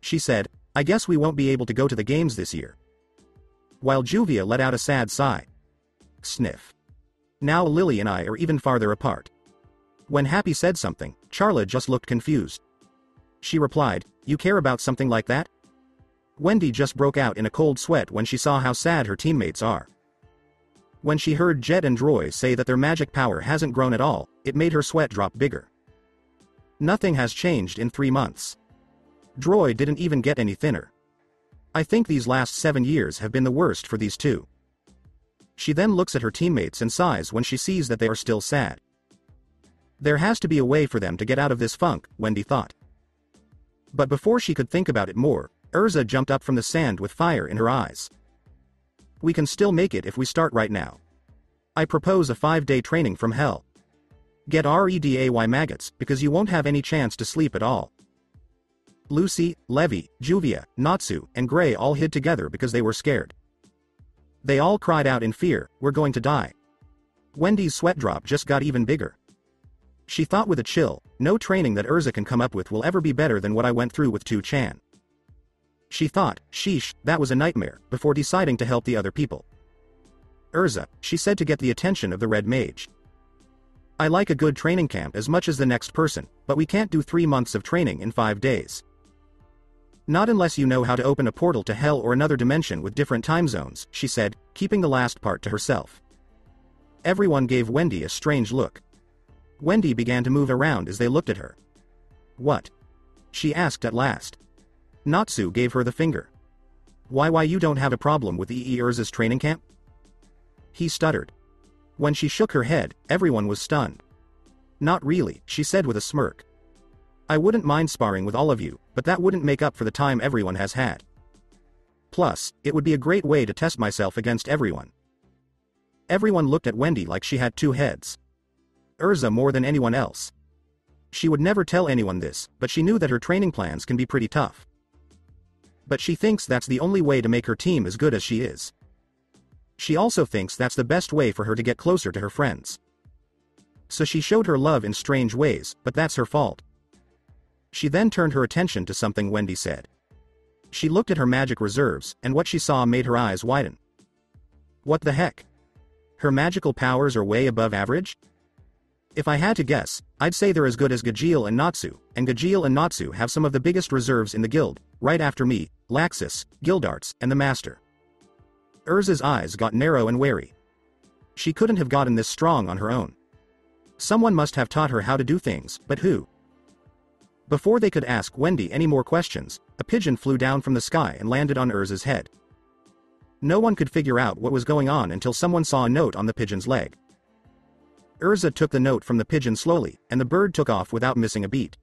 She said, I guess we won't be able to go to the games this year. While Juvia let out a sad sigh. Sniff. Now Lily and I are even farther apart. When Happy said something, Charla just looked confused. She replied, you care about something like that? Wendy just broke out in a cold sweat when she saw how sad her teammates are. When she heard Jet and Roy say that their magic power hasn't grown at all, it made her sweat drop bigger. Nothing has changed in 3 months. Droy didn't even get any thinner. I think these last 7 years have been the worst for these two. She then looks at her teammates and sighs when she sees that they are still sad. There has to be a way for them to get out of this funk, Wendy thought. But before she could think about it more, Urza jumped up from the sand with fire in her eyes. We can still make it if we start right now. I propose a 5-day training from hell. Get ready maggots, because you won't have any chance to sleep at all. Lucy, Levi, Juvia, Natsu, and Gray all hid together because they were scared. They all cried out in fear, we're going to die. Wendy's sweat drop just got even bigger. She thought with a chill, no training that Urza can come up with will ever be better than what I went through with 2-chan. She thought, sheesh, that was a nightmare, before deciding to help the other people. Urza, she said to get the attention of the Red Mage. I like a good training camp as much as the next person, but we can't do 3 months of training in 5 days. Not unless you know how to open a portal to hell or another dimension with different time zones, she said, keeping the last part to herself. Everyone gave Wendy a strange look. Wendy began to move around as they looked at her. What? She asked at last. Natsu gave her the finger. Why you don't have a problem with Urza's training camp? He stuttered. When she shook her head, everyone was stunned. Not really, she said with a smirk. I wouldn't mind sparring with all of you, but that wouldn't make up for the time everyone has had. Plus, it would be a great way to test myself against everyone. Everyone looked at Wendy like she had 2 heads. Urza more than anyone else. She would never tell anyone this, but she knew that her training plans can be pretty tough. But she thinks that's the only way to make her team as good as she is. She also thinks that's the best way for her to get closer to her friends. So she showed her love in strange ways, but that's her fault. She then turned her attention to something Wendy said. She looked at her magic reserves, and what she saw made her eyes widen. What the heck? Her magical powers are way above average? If I had to guess, I'd say they're as good as Gajeel and Natsu have some of the biggest reserves in the guild, right after me, Laxus, Gildarts, and the Master. Urza's eyes got narrow and wary. She couldn't have gotten this strong on her own. Someone must have taught her how to do things, but who? Before they could ask Wendy any more questions, a pigeon flew down from the sky and landed on Urza's head. No one could figure out what was going on until someone saw a note on the pigeon's leg. Urza took the note from the pigeon slowly, and the bird took off without missing a beat.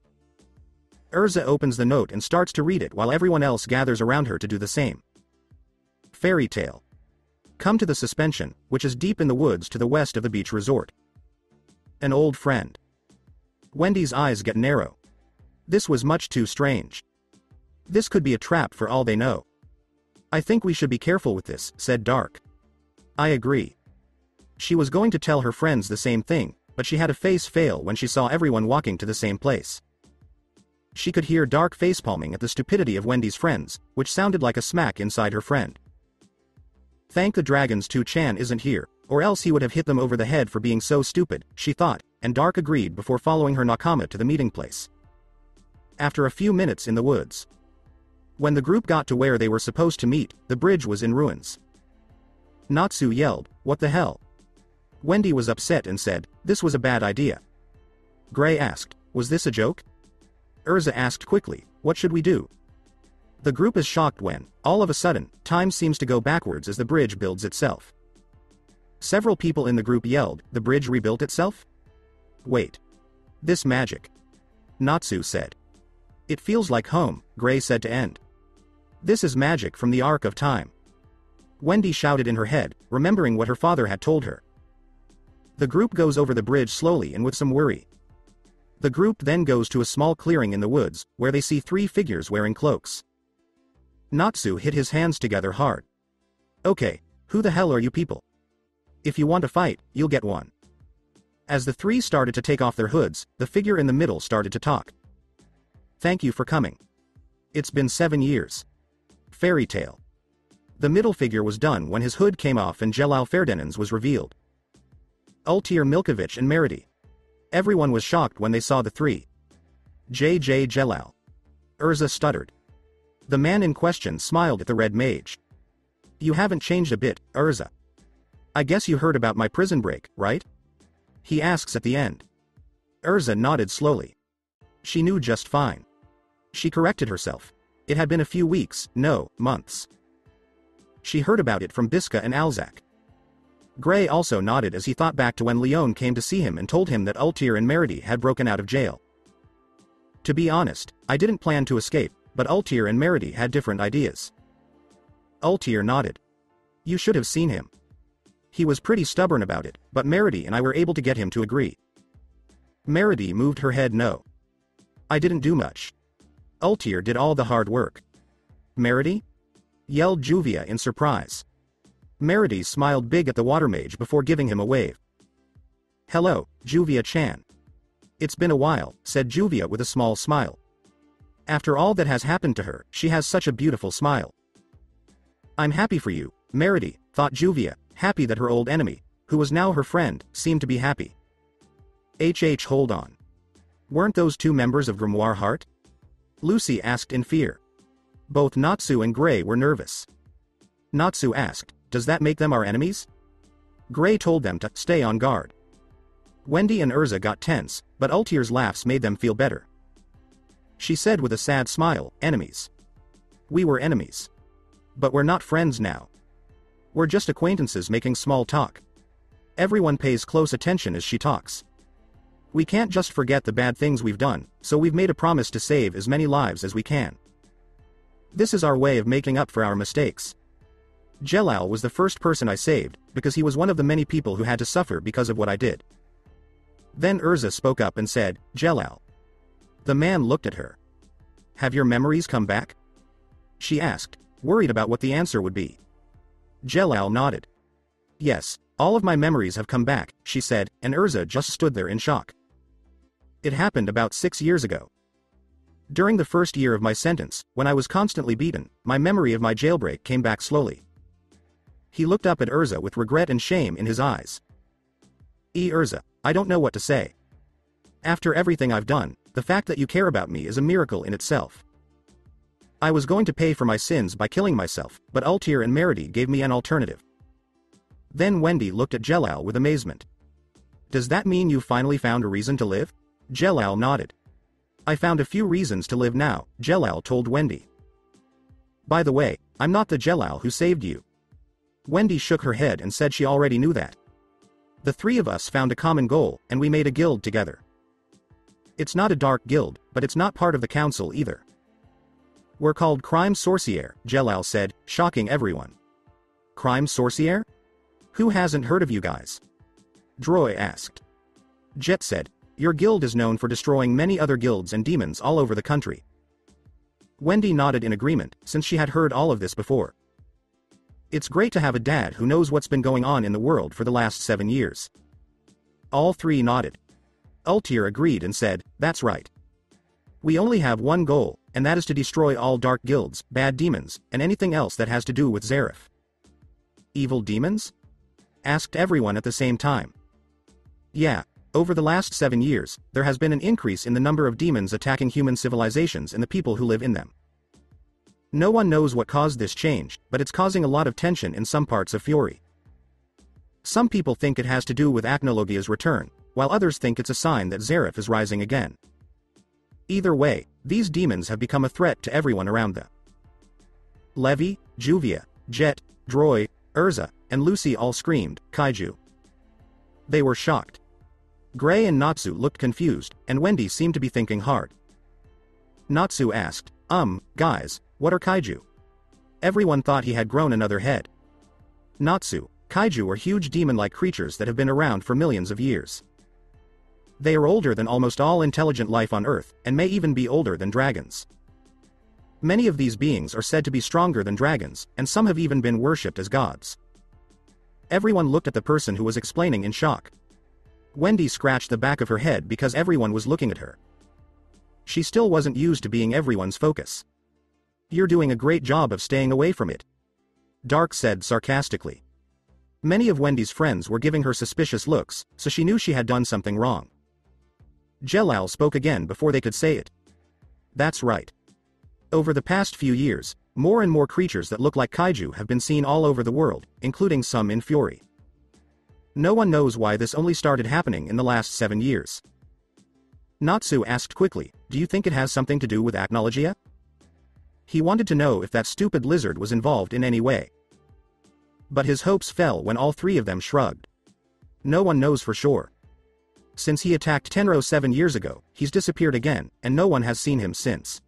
Urza opens the note and starts to read it while everyone else gathers around her to do the same. Fairy tale. Come to the suspension, which is deep in the woods to the west of the beach resort. An old friend. Wendy's eyes get narrow. This was much too strange. This could be a trap for all they know. I think we should be careful with this, said Dark. I agree. She was going to tell her friends the same thing, but she had a face fail when she saw everyone walking to the same place. She could hear Dark facepalming at the stupidity of Wendy's friends, which sounded like a smack inside her friend. Thank the dragons 2chan isn't here, or else he would have hit them over the head for being so stupid, she thought, and Dark agreed before following her nakama to the meeting place. After a few minutes in the woods. When the group got to where they were supposed to meet, the bridge was in ruins. Natsu yelled, "What the hell?" Wendy was upset and said, "This was a bad idea." Gray asked, "Was this a joke?" Urza asked quickly, "What should we do?" The group is shocked when, all of a sudden, time seems to go backwards as the bridge builds itself. Several people in the group yelled, "The bridge rebuilt itself?" Wait. This magic. Natsu said. It feels like home, Gray said to end. This is magic from the Arc of Time. Wendy shouted in her head, remembering what her father had told her. The group goes over the bridge slowly and with some worry. The group then goes to a small clearing in the woods, where they see 3 figures wearing cloaks. Natsu hit his hands together hard. Okay, who the hell are you people? If you want to fight, you'll get one. As the 3 started to take off their hoods, the figure in the middle started to talk. Thank you for coming. It's been 7 years. Fairy tale. The middle figure was done when his hood came off and Jelal Ferdenins was revealed. Ultir Milkovich and Merity. Everyone was shocked when they saw the 3. J.J. Jelal. Urza stuttered. The man in question smiled at the red mage. You haven't changed a bit, Urza. I guess you heard about my prison break, right? He asks at the end. Urza nodded slowly. She knew just fine. She corrected herself. It had been a few weeks, no, months. She heard about it from Biska and Alzak. Gray also nodded as he thought back to when Leon came to see him and told him that Ultir and Merity had broken out of jail. To be honest, I didn't plan to escape, but Ultir and Merity had different ideas. Ultir nodded. You should have seen him. He was pretty stubborn about it, but Merity and I were able to get him to agree. Merity moved her head no. I didn't do much. Ultir did all the hard work. Merity? Yelled Juvia in surprise. Merity smiled big at the water mage before giving him a wave. Hello, Juvia-chan. It's been a while, said Juvia with a small smile. After all that has happened to her, she has such a beautiful smile. I'm happy for you, Merity, thought Juvia, happy that her old enemy, who was now her friend, seemed to be happy. Hold on. Weren't those 2 members of Grimoire Heart? Lucy asked in fear. Both Natsu and Gray were nervous. Natsu asked, does that make them our enemies? Gray told them to stay on guard. Wendy and Urza got tense, but Ultir's laughs made them feel better. She said with a sad smile, enemies. We were enemies. But we're not friends now. We're just acquaintances making small talk. Everyone pays close attention as she talks. We can't just forget the bad things we've done, so we've made a promise to save as many lives as we can. This is our way of making up for our mistakes. Jelal was the first person I saved, because he was one of the many people who had to suffer because of what I did. Then Urza spoke up and said, Jelal. The man looked at her. Have your memories come back? She asked, worried about what the answer would be. Jelal nodded. Yes, all of my memories have come back, she said, and Urza just stood there in shock. It happened about 6 years ago. During the first year of my sentence, when I was constantly beaten, my memory of my jailbreak came back slowly. He looked up at Urza with regret and shame in his eyes. Urza, I don't know what to say. After everything I've done, the fact that you care about me is a miracle in itself. I was going to pay for my sins by killing myself, but Altair and Merity gave me an alternative. Then Wendy looked at Jelal with amazement. Does that mean you finally found a reason to live? Jelal nodded. I found a few reasons to live now, Jelal told Wendy. By the way, I'm not the Jelal who saved you. Wendy shook her head and said she already knew that. The three of us found a common goal, and we made a guild together. It's not a dark guild, but it's not part of the council either. We're called Crime Sorcier, Jelal said, shocking everyone. Crime Sorcier? Who hasn't heard of you guys? Droy asked. Jet said, your guild is known for destroying many other guilds and demons all over the country. Wendy nodded in agreement, since she had heard all of this before. It's great to have a dad who knows what's been going on in the world for the last 7 years. All three nodded. Altair agreed and said, that's right. We only have one goal, and that is to destroy all dark guilds, bad demons, and anything else that has to do with Zeref. Evil demons? Asked everyone at the same time. Yeah, over the last 7 years, there has been an increase in the number of demons attacking human civilizations and the people who live in them. No one knows what caused this change, but it's causing a lot of tension in some parts of Fury. Some people think it has to do with Acnologia's return, while others think it's a sign that Zeref is rising again. Either way, these demons have become a threat to everyone around them. Levi, Juvia, Jet, Droy, Urza, and Lucy all screamed, Kaiju. They were shocked. Gray and Natsu looked confused, and Wendy seemed to be thinking hard. Natsu asked, guys, what are Kaiju? Everyone thought he had grown another head. Natsu, Kaiju are huge demon-like creatures that have been around for millions of years. They are older than almost all intelligent life on Earth, and may even be older than dragons. Many of these beings are said to be stronger than dragons, and some have even been worshipped as gods. Everyone looked at the person who was explaining in shock. Wendy scratched the back of her head because everyone was looking at her. She still wasn't used to being everyone's focus. You're doing a great job of staying away from it. Dark said sarcastically. Many of Wendy's friends were giving her suspicious looks, so she knew she had done something wrong. Jelal spoke again before they could say it. That's right. Over the past few years, more and more creatures that look like Kaiju have been seen all over the world, including some in Fury. No one knows why this only started happening in the last 7 years. Natsu asked quickly, do you think it has something to do with Acnologia? He wanted to know if that stupid lizard was involved in any way. But his hopes fell when all three of them shrugged. No one knows for sure. Since he attacked Tenro 7 years ago, he's disappeared again, and no one has seen him since.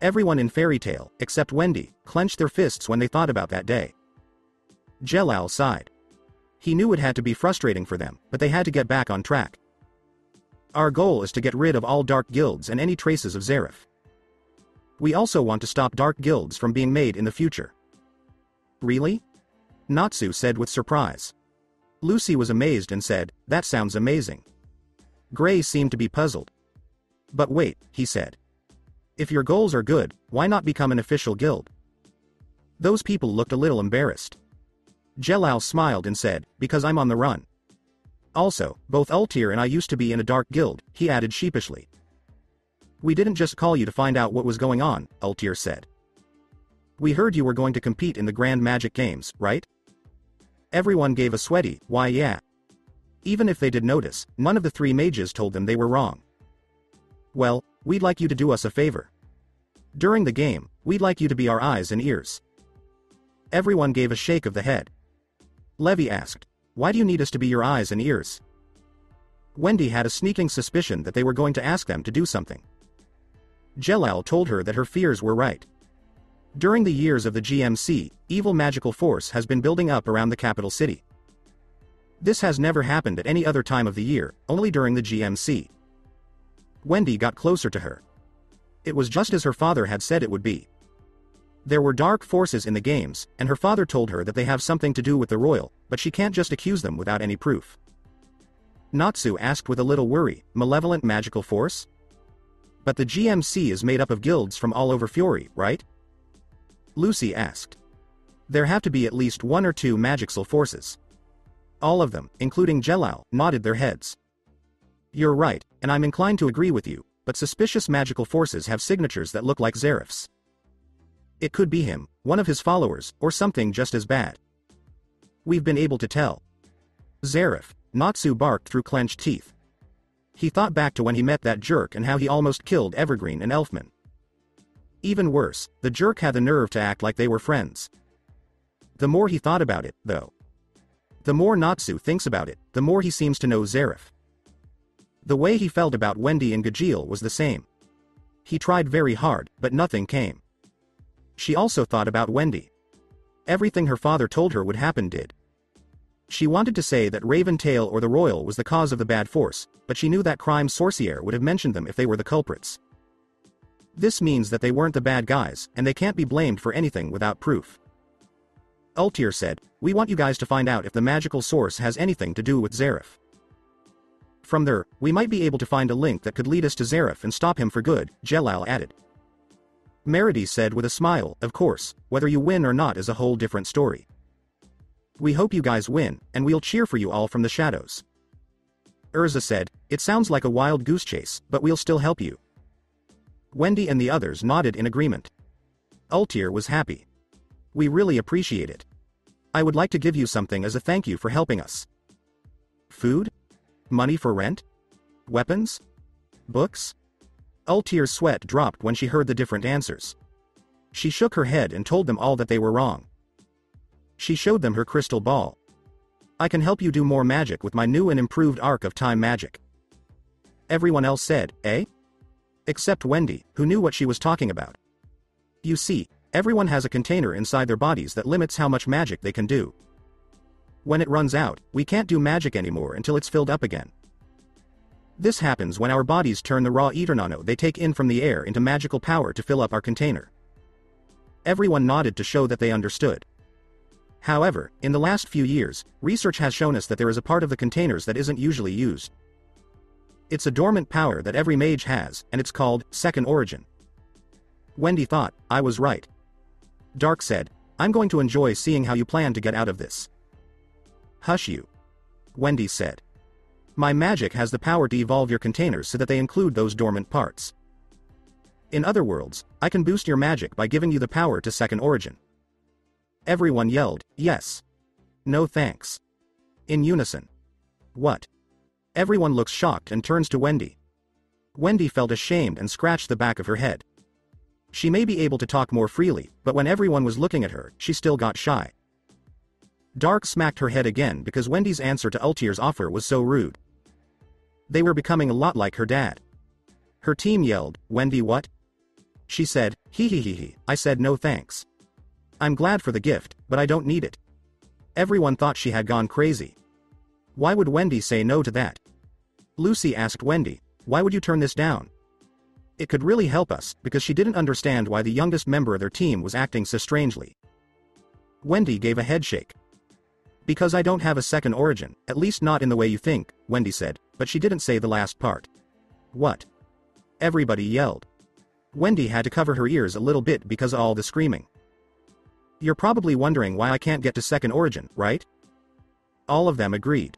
Everyone in Fairy Tail, except Wendy, clenched their fists when they thought about that day. Jelal sighed. He knew it had to be frustrating for them, but they had to get back on track. Our goal is to get rid of all dark guilds and any traces of Zeref. We also want to stop dark guilds from being made in the future. Really? Natsu said with surprise. Lucy was amazed and said, that sounds amazing. Gray seemed to be puzzled. But wait, he said. If your goals are good, why not become an official guild? Those people looked a little embarrassed. Jelal smiled and said, because I'm on the run. Also, both Altair and I used to be in a dark guild, he added sheepishly. We didn't just call you to find out what was going on, Altair said. We heard you were going to compete in the Grand Magic Games, right? Everyone gave a sweaty, why yeah. Even if they did notice, none of the three mages told them they were wrong. Well, we'd like you to do us a favor. During the game, we'd like you to be our eyes and ears. Everyone gave a shake of the head. Levi asked, why do you need us to be your eyes and ears? Wendy had a sneaking suspicion that they were going to ask them to do something. Jelal told her that her fears were right. During the years of the GMC, evil magical force has been building up around the capital city. This has never happened at any other time of the year, only during the GMC. Wendy got closer to her. It was just as her father had said it would be. There were dark forces in the games, and her father told her that they have something to do with the royal, but she can't just accuse them without any proof. Natsu asked with a little worry, malevolent magical force? But the GMC is made up of guilds from all over Fury, right? Lucy asked. There have to be at least 1 or 2 magical forces. All of them, including Jelal, nodded their heads. You're right, and I'm inclined to agree with you, but suspicious magical forces have signatures that look like Zeref's. It could be him, one of his followers, or something just as bad. We've been able to tell. Zeref, Natsu barked through clenched teeth. He thought back to when he met that jerk and how he almost killed Evergreen and Elfman. Even worse, the jerk had the nerve to act like they were friends. The more he thought about it, though. The more Natsu thinks about it, the more he seems to know Zeref. The way he felt about Wendy and Gajeel was the same. He tried very hard, but nothing came. She also thought about Wendy. Everything her father told her would happen did. She wanted to say that Raven Tail or the Royal was the cause of the bad force, but she knew that Crime Sorcier would have mentioned them if they were the culprits. This means that they weren't the bad guys, and they can't be blamed for anything without proof. Ultir said, "We want you guys to find out if the magical source has anything to do with Zeref. From there, we might be able to find a link that could lead us to Zeref and stop him for good," Jelal added. Meredy said with a smile, "Of course, whether you win or not is a whole different story. We hope you guys win, and we'll cheer for you all from the shadows." Urza said, "It sounds like a wild goose chase, but we'll still help you." Wendy and the others nodded in agreement. Ultir was happy. "We really appreciate it. I would like to give you something as a thank you for helping us." Food? Money for rent? Weapons? Books? Ultir's sweat dropped when she heard the different answers. She shook her head and told them all that they were wrong. She showed them her crystal ball. "I can help you do more magic with my new and improved Arc of Time magic." Everyone else said, "Eh?" Except Wendy, who knew what she was talking about. You see, everyone has a container inside their bodies that limits how much magic they can do. When it runs out, we can't do magic anymore until it's filled up again. This happens when our bodies turn the raw eternano they take in from the air into magical power to fill up our container. Everyone nodded to show that they understood. However, in the last few years, research has shown us that there is a part of the containers that isn't usually used. It's a dormant power that every mage has, and it's called Second Origin. Wendy thought, "I was right." Dark said, "I'm going to enjoy seeing how you plan to get out of this." "Hush you," Wendy said. "My magic has the power to evolve your containers so that they include those dormant parts. In other words, I can boost your magic by giving you the power to Second Origin." Everyone yelled, "Yes." "No thanks." In unison. "What?" Everyone looks shocked and turns to Wendy. Wendy felt ashamed and scratched the back of her head. She may be able to talk more freely, but when everyone was looking at her, she still got shy. Dark smacked her head again because Wendy's answer to Ultir's offer was so rude. They were becoming a lot like her dad. Her team yelled, "Wendy what?" She said, "He. I said no thanks. I'm glad for the gift, but I don't need it." Everyone thought she had gone crazy. Why would Wendy say no to that? Lucy asked Wendy, "Why would you turn this down?" It could really help us, because she didn't understand why the youngest member of their team was acting so strangely. Wendy gave a headshake. "Because I don't have a second origin, at least not in the way you think," Wendy said, but she didn't say the last part. "What?" Everybody yelled. Wendy had to cover her ears a little bit because of all the screaming. "You're probably wondering why I can't get to second origin, right?" All of them agreed.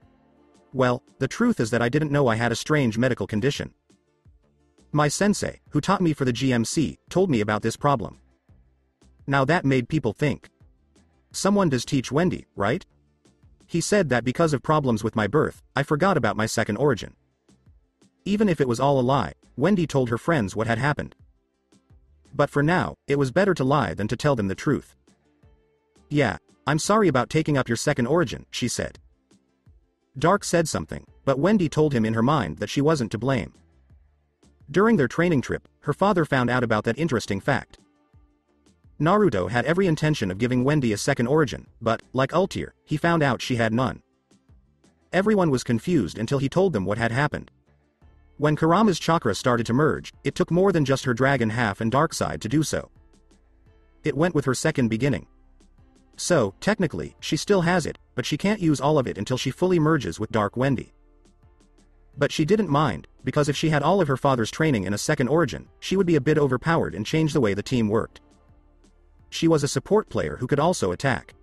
"Well, the truth is that I didn't know I had a strange medical condition. My sensei, who taught me for the GMC, told me about this problem." Now that made people think. Someone does teach Wendy, right? He said that because of problems with my birth, I forgot about my second origin. Even if it was all a lie, Wendy told her friends what had happened. But for now, it was better to lie than to tell them the truth. "Yeah, I'm sorry about taking up your second origin," she said. Dark said something, but Wendy told him in her mind that she wasn't to blame. During their training trip, her father found out about that interesting fact. Naruto had every intention of giving Wendy a second origin, but, like Ultir, he found out she had none. Everyone was confused until he told them what had happened. When Kurama's chakra started to merge, it took more than just her dragon half and dark side to do so. It went with her second beginning. So, technically, she still has it, but she can't use all of it until she fully merges with Dark Wendy. But she didn't mind, because if she had all of her father's training in a second origin, she would be a bit overpowered and change the way the team worked. She was a support player who could also attack.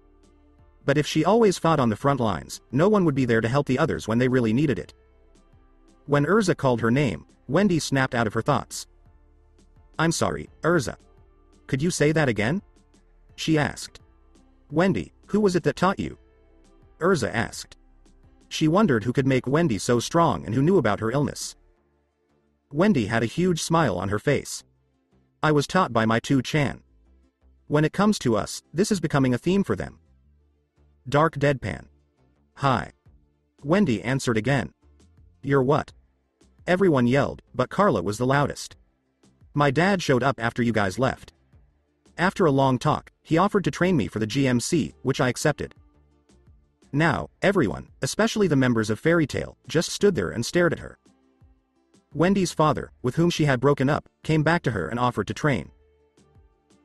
But if she always fought on the front lines, no one would be there to help the others when they really needed it. When Urza called her name, Wendy snapped out of her thoughts. "I'm sorry, Urza. Could you say that again?" she asked. "Wendy, who was it that taught you?" Urza asked. She wondered who could make Wendy so strong and who knew about her illness. Wendy had a huge smile on her face. "I was taught by my 2-chan. When it comes to us, this is becoming a theme for them." Dark deadpan. "Hi." Wendy answered again. "You're what?" Everyone yelled, but Carla was the loudest. "My dad showed up after you guys left. After a long talk, he offered to train me for the GMC, which I accepted." Now, everyone, especially the members of Fairy Tail, just stood there and stared at her. Wendy's father, with whom she had broken up, came back to her and offered to train.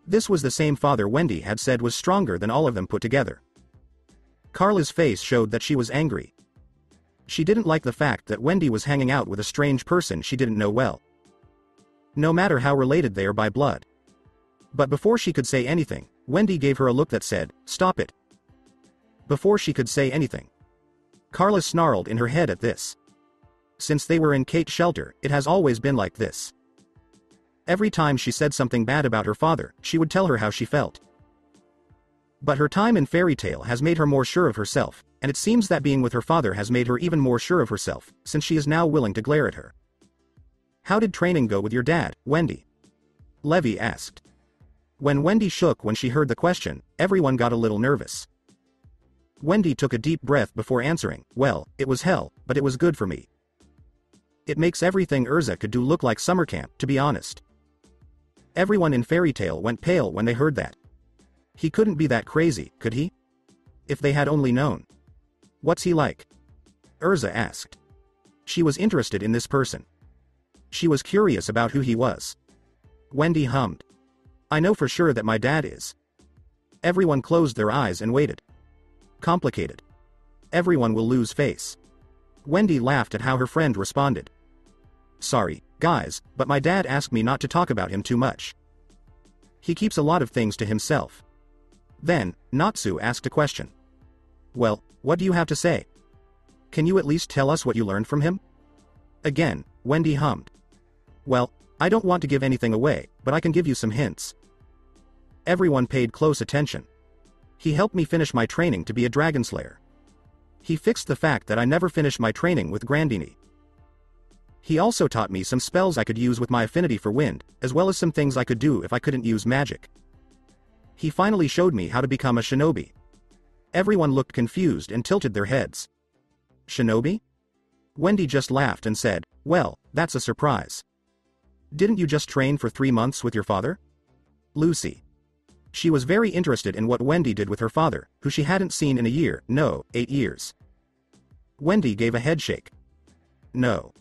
This was the same father Wendy had said was stronger than all of them put together. Carla's face showed that she was angry. She didn't like the fact that Wendy was hanging out with a strange person she didn't know well. No matter how related they are by blood. But before she could say anything, Wendy gave her a look that said, "Stop it." Before she could say anything, Carla snarled in her head at this. Since they were in Kate's shelter, it has always been like this. Every time she said something bad about her father, she would tell her how she felt. But her time in Fairy Tail has made her more sure of herself, and it seems that being with her father has made her even more sure of herself, since she is now willing to glare at her. "How did training go with your dad, Wendy?" Levy asked. When Wendy shook when she heard the question, everyone got a little nervous. Wendy took a deep breath before answering, "Well, it was hell, but it was good for me. It makes everything Urza could do look like summer camp, to be honest." Everyone in Fairy Tail went pale when they heard that. He couldn't be that crazy, could he? If they had only known. "What's he like?" Urza asked. She was interested in this person. She was curious about who he was. Wendy hummed. "I know for sure that my dad is." Everyone closed their eyes and waited. Complicated. Everyone will lose face. Wendy laughed at how her friend responded. "Sorry, guys, but my dad asked me not to talk about him too much. He keeps a lot of things to himself." Then, Natsu asked a question. "Well, what do you have to say? Can you at least tell us what you learned from him?" Again, Wendy hummed. "Well, I don't want to give anything away, but I can give you some hints." Everyone paid close attention. "He helped me finish my training to be a dragon slayer. He fixed the fact that I never finished my training with Grandini. He also taught me some spells I could use with my affinity for wind, as well as some things I could do if I couldn't use magic. He finally showed me how to become a shinobi." Everyone looked confused and tilted their heads. "Shinobi?" Wendy just laughed and said, "Well, that's a surprise. Didn't you just train for 3 months with your father?" Lucy. She was very interested in what Wendy did with her father, who she hadn't seen in a year, no, 8 years. Wendy gave a headshake. "No.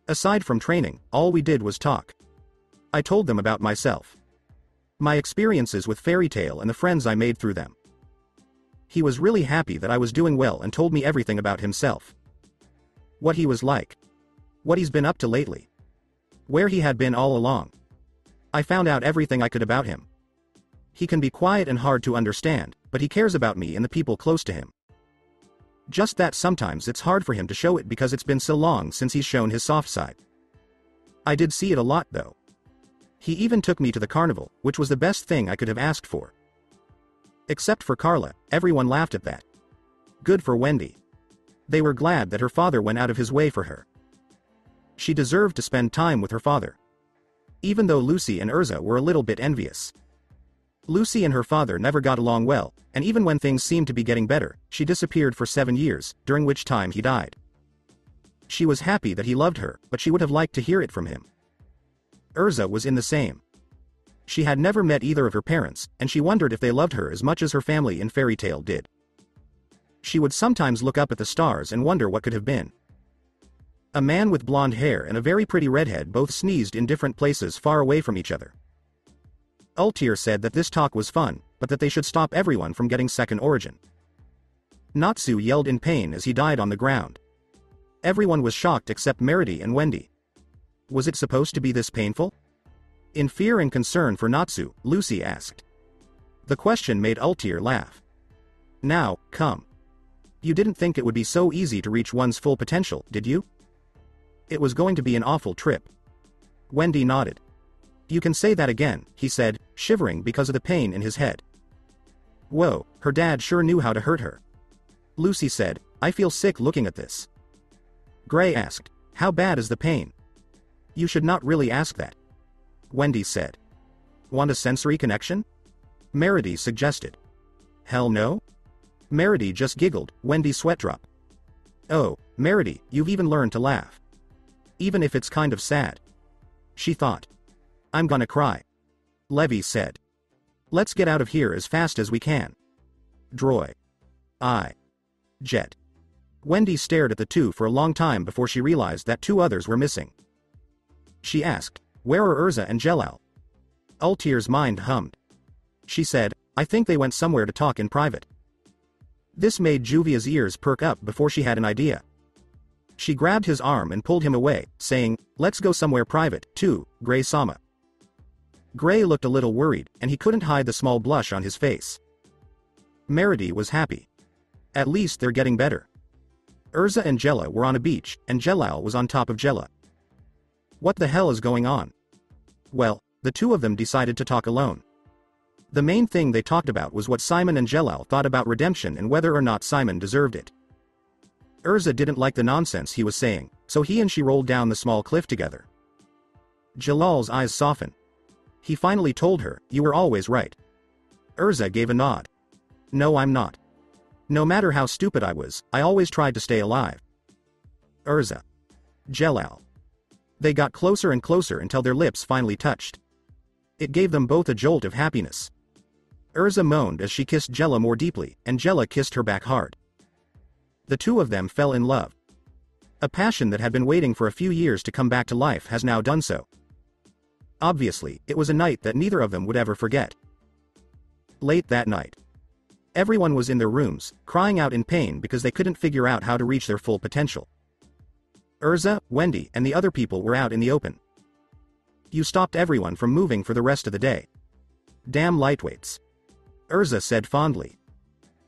Aside from training, all we did was talk. I told them about myself. My experiences with Fairy Tail and the friends I made through them. He was really happy that I was doing well and told me everything about himself. What he was like. What he's been up to lately. Where he had been all along. I found out everything I could about him. He can be quiet and hard to understand, but he cares about me and the people close to him. Just that sometimes it's hard for him to show it because it's been so long since he's shown his soft side. I did see it a lot though. He even took me to the carnival, which was the best thing I could have asked for." Except for Carla, everyone laughed at that. Good for Wendy. They were glad that her father went out of his way for her. She deserved to spend time with her father. Even though Lucy and Urza were a little bit envious. Lucy and her father never got along well, and even when things seemed to be getting better, she disappeared for 7 years, during which time he died. She was happy that he loved her, but she would have liked to hear it from him. Urza was in the same. She had never met either of her parents, and she wondered if they loved her as much as her family in Fairy Tail did. She would sometimes look up at the stars and wonder what could have been. A man with blonde hair and a very pretty redhead both sneezed in different places far away from each other. Ultir said that this talk was fun, but that they should stop everyone from getting second origin. Natsu yelled in pain as he died on the ground. Everyone was shocked except Merity and Wendy. Was it supposed to be this painful? In fear and concern for Natsu, Lucy asked. The question made Ultir laugh. Now, come. You didn't think it would be so easy to reach one's full potential, did you? It was going to be an awful trip. Wendy nodded. You can say that again, he said, shivering because of the pain in his head. Whoa, her dad sure knew how to hurt her. Lucy said, I feel sick looking at this. Gray asked, how bad is the pain? You should not really ask that. Wendy said. Want a sensory connection? Merity suggested. Hell no? Merity just giggled, Wendy sweat drop. Oh, Merity, you've even learned to laugh. Even if it's kind of sad. She thought. I'm gonna cry. Levy said. Let's get out of here as fast as we can. Droy. Jet. Wendy stared at the two for a long time before she realized that two others were missing. She asked, where are Urza and Jelal? Ultir's mind hummed. She said, I think they went somewhere to talk in private. This made Juvia's ears perk up before she had an idea. She grabbed his arm and pulled him away, saying, let's go somewhere private, too, Gray-sama. Gray looked a little worried, and he couldn't hide the small blush on his face. Merity was happy. At least they're getting better. Urza and Jella were on a beach, and Jelal was on top of Jella. What the hell is going on? Well, the two of them decided to talk alone. The main thing they talked about was what Simon and Jelal thought about redemption and whether or not Simon deserved it. Urza didn't like the nonsense he was saying, so he and she rolled down the small cliff together. Jalal's eyes softened. He finally told her, you were always right. Urza gave a nod. No, I'm not. No matter how stupid I was, I always tried to stay alive. Urza. Jelal. They got closer and closer until their lips finally touched. It gave them both a jolt of happiness. Urza moaned as she kissed Jella more deeply, and Jella kissed her back hard. The two of them fell in love. A passion that had been waiting for a few years to come back to life has now done so. Obviously, it was a night that neither of them would ever forget. Late that night. Everyone was in their rooms, crying out in pain because they couldn't figure out how to reach their full potential. Urza, Wendy, and the other people were out in the open. You stopped everyone from moving for the rest of the day. Damn lightweights. Urza said fondly.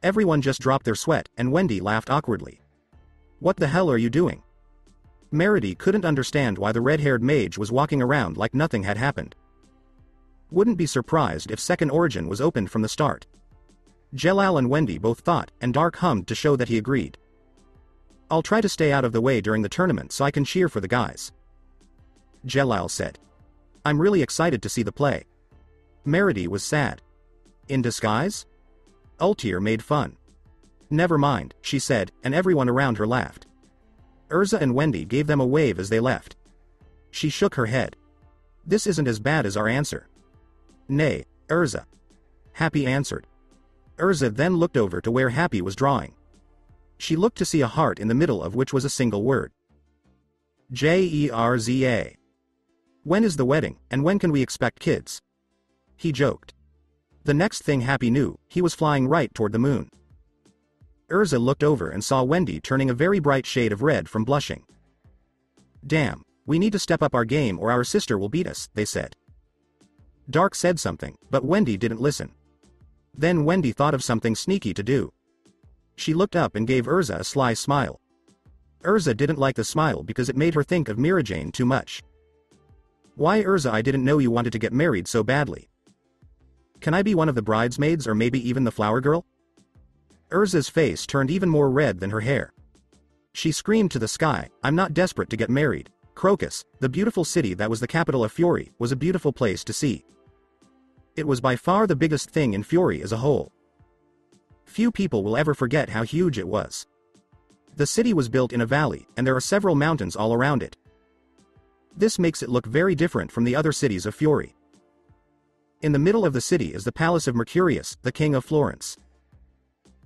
Everyone just dropped their sweat, and Wendy laughed awkwardly. What the hell are you doing? Merity couldn't understand why the red-haired mage was walking around like nothing had happened. Wouldn't be surprised if Second Origin was opened from the start. Jelal and Wendy both thought, and Dark hummed to show that he agreed. I'll try to stay out of the way during the tournament so I can cheer for the guys. Jelal said. I'm really excited to see the play. Merity was sad. In disguise? Ultir made fun. Never mind, she said, and everyone around her laughed. Urza and Wendy gave them a wave as they left. She shook her head. This isn't as bad as our answer. Nay, Urza. Happy answered. Urza then looked over to where Happy was drawing. She looked to see a heart in the middle of which was a single word. Jerza. When is the wedding, and when can we expect kids? He joked. The next thing Happy knew, he was flying right toward the moon. Urza looked over and saw Wendy turning a very bright shade of red from blushing. Damn, we need to step up our game or our sister will beat us, they said. Dark said something, but Wendy didn't listen. Then Wendy thought of something sneaky to do. She looked up and gave Urza a sly smile. Urza didn't like the smile because it made her think of Mirajane too much. Why Urza, I didn't know you wanted to get married so badly. Can I be one of the bridesmaids or maybe even the flower girl? Urza's face turned even more red than her hair. She screamed to the sky, I'm not desperate to get married. Crocus, the beautiful city that was the capital of Fury, was a beautiful place to see. It was by far the biggest thing in Fury as a whole. Few people will ever forget how huge it was. The city was built in a valley, and there are several mountains all around it. This makes it look very different from the other cities of Fury. In the middle of the city is the Palace of Mercurius, the King of Florence.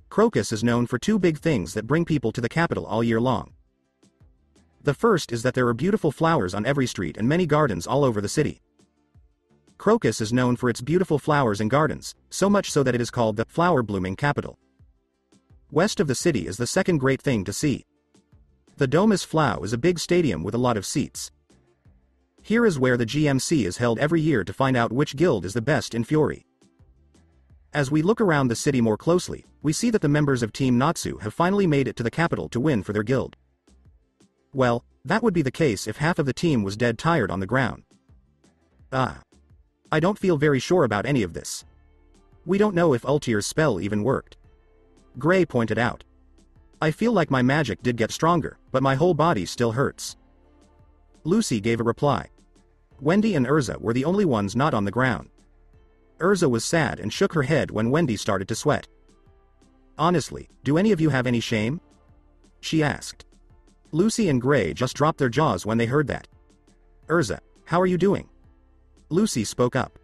Crocus is known for two big things that bring people to the capital all year long. The first is that there are beautiful flowers on every street and many gardens all over the city. Crocus is known for its beautiful flowers and gardens, so much so that it is called the flower-blooming capital. West of the city is the second great thing to see. The Domus Flow is a big stadium with a lot of seats. Here is where the GMC is held every year to find out which guild is the best in Fury. As we look around the city more closely, we see that the members of Team Natsu have finally made it to the capital to win for their guild. Well, that would be the case if half of the team was dead tired on the ground. I don't feel very sure about any of this. We don't know if Ultier's spell even worked. Gray pointed out. I feel like my magic did get stronger, but my whole body still hurts. Lucy gave a reply. Wendy and Urza were the only ones not on the ground. Urza was sad and shook her head when Wendy started to sweat. Honestly, do any of you have any shame? She asked. Lucy and Gray just dropped their jaws when they heard that. Urza, how are you doing? Lucy spoke up.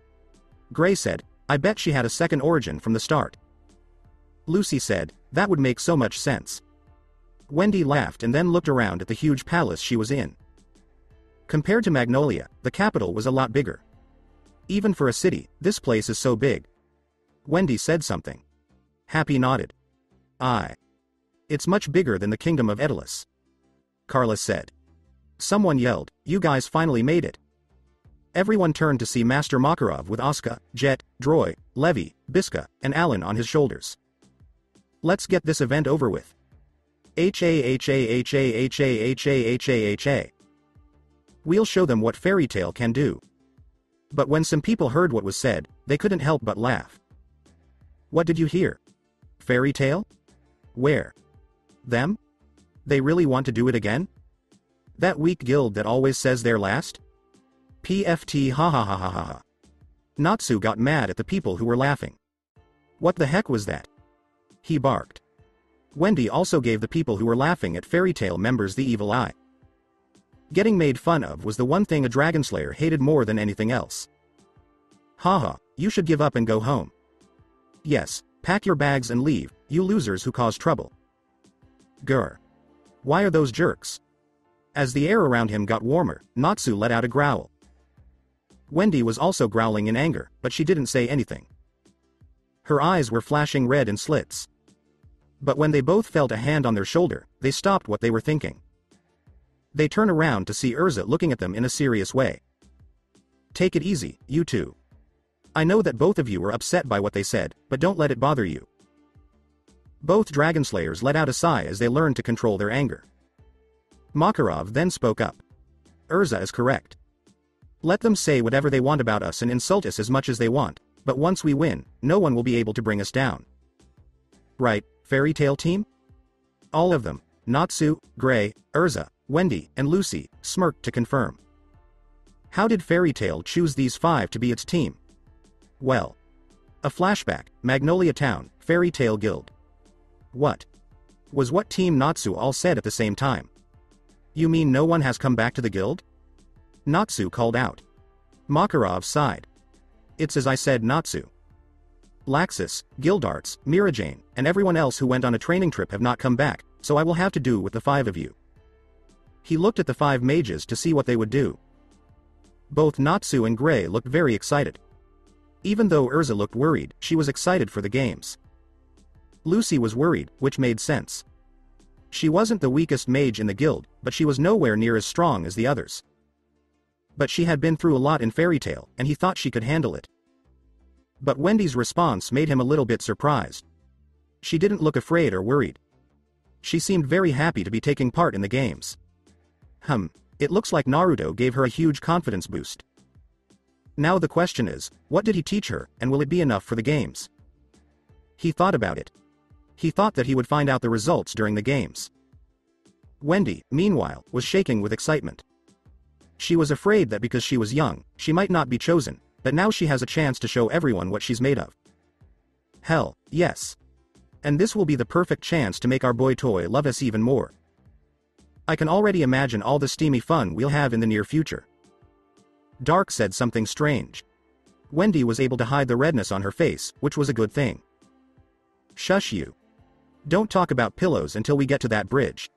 Gray said, I bet she had a second origin from the start. Lucy said, that would make so much sense. Wendy laughed and then looked around at the huge palace she was in. Compared to Magnolia, the capital was a lot bigger. Even for a city, this place is so big. Wendy said something. Happy nodded. It's much bigger than the kingdom of Edelus. Carla said. Someone yelled, you guys finally made it. Everyone turned to see Master Makarov with Asuka, Jet, Droy, Levi, Biska, and Alan on his shoulders. Let's get this event over with. We'll show them what Fairy Tail can do. But when some people heard what was said, they couldn't help but laugh. What did you hear? Fairy Tail? Where? Them? They really want to do it again? That weak guild that always says they're last? PFT ha ha ha ha ha ha. Natsu got mad at the people who were laughing. What the heck was that? He barked. Wendy also gave the people who were laughing at Fairy Tail members the evil eye. Getting made fun of was the one thing a Dragonslayer hated more than anything else. Haha, you should give up and go home. Yes, pack your bags and leave, you losers who cause trouble. Grr. Why are those jerks? As the air around him got warmer, Natsu let out a growl. Wendy was also growling in anger, but she didn't say anything. Her eyes were flashing red in slits. But when they both felt a hand on their shoulder, they stopped what they were thinking. They turned around to see Urza looking at them in a serious way. Take it easy, you two. I know that both of you were upset by what they said, but don't let it bother you. Both Dragonslayers let out a sigh as they learned to control their anger. Makarov then spoke up. Urza is correct. Let them say whatever they want about us and insult us as much as they want, but once we win, no one will be able to bring us down. Right, Fairy Tail team? All of them, Natsu, Gray, Urza, Wendy, and Lucy, smirked to confirm. How did Fairy Tail choose these 5 to be its team? Well. A flashback, Magnolia Town, Fairy Tail Guild. What? Was what Team Natsu all said at the same time. You mean no one has come back to the guild? Natsu called out. Makarov sighed. It's as I said, Natsu. Laxus, Guildarts, Mirajane, and everyone else who went on a training trip have not come back, so I will have to do with the 5 of you. He looked at the 5 mages to see what they would do. Both Natsu and Gray looked very excited. Even though Urza looked worried, she was excited for the games. Lucy was worried, which made sense. She wasn't the weakest mage in the guild, but she was nowhere near as strong as the others. But she had been through a lot in Fairy Tail, and he thought she could handle it. But Wendy's response made him a little bit surprised. She didn't look afraid or worried. She seemed very happy to be taking part in the games. It looks like Naruto gave her a huge confidence boost. Now the question is, what did he teach her, and will it be enough for the games? He thought about it. He thought that he would find out the results during the games. Wendy, meanwhile, was shaking with excitement. She was afraid that because she was young, she might not be chosen, but now she has a chance to show everyone what she's made of. Hell, yes. And this will be the perfect chance to make our boy toy love us even more. I can already imagine all the steamy fun we'll have in the near future. Dark said something strange. Wendy was able to hide the redness on her face, which was a good thing. Shush you. Don't talk about pillows until we get to that bridge.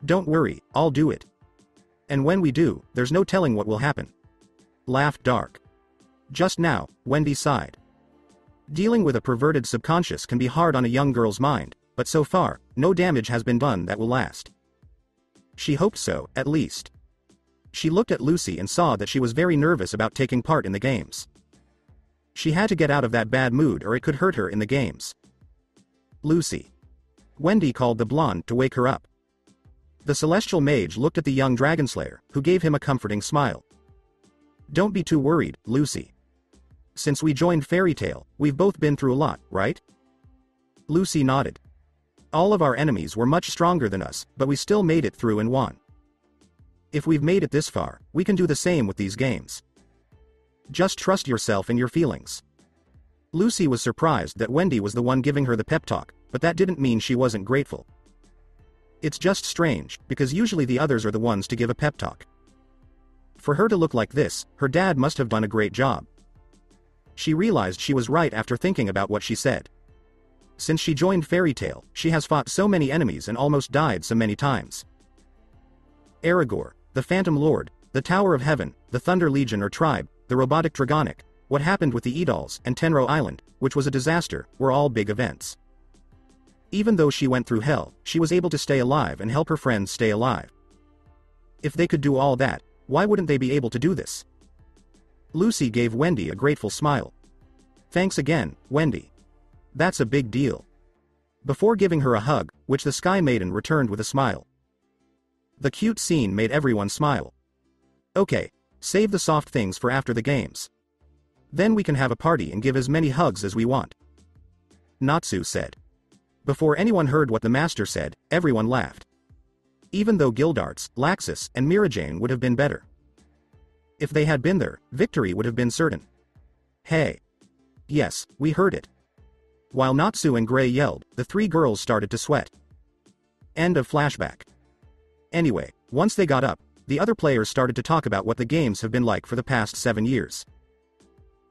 Don't worry, I'll do it. And when we do, there's no telling what will happen. Laughed Dark. Just now, Wendy sighed. Dealing with a perverted subconscious can be hard on a young girl's mind, but so far, no damage has been done that will last. She hoped so, at least. She looked at Lucy and saw that she was very nervous about taking part in the games. She had to get out of that bad mood or it could hurt her in the games. Lucy. Wendy called the blonde to wake her up. The celestial mage looked at the young dragonslayer, who gave him a comforting smile. Don't be too worried, Lucy. Since we joined Fairy Tail, we've both been through a lot, right? Lucy nodded. All of our enemies were much stronger than us, but we still made it through and won. If we've made it this far, we can do the same with these games. Just trust yourself and your feelings. Lucy was surprised that Wendy was the one giving her the pep talk, but that didn't mean she wasn't grateful. It's just strange, because usually the others are the ones to give a pep talk. For her to look like this, her dad must have done a great job. She realized she was right after thinking about what she said. Since she joined Fairy Tail, she has fought so many enemies and almost died so many times. Aragorn, the Phantom Lord, the Tower of Heaven, the Thunder Legion or Tribe, the Robotic Dragonic, what happened with the Edols, and Tenro Island, which was a disaster, were all big events. Even though she went through hell, she was able to stay alive and help her friends stay alive. If they could do all that, why wouldn't they be able to do this? Lucy gave Wendy a grateful smile. Thanks again, Wendy. That's a big deal. Before giving her a hug, which the Sky Maiden returned with a smile. The cute scene made everyone smile. Okay, save the soft things for after the games. Then we can have a party and give as many hugs as we want. Natsu said. Before anyone heard what the master said, everyone laughed. Even though Gildarts, Laxus, and Mirajane would have been better. If they had been there, victory would have been certain. Hey. Yes, we heard it. While Natsu and Gray yelled, the three girls started to sweat. End of flashback. Anyway, once they got up, the other players started to talk about what the games have been like for the past 7 years.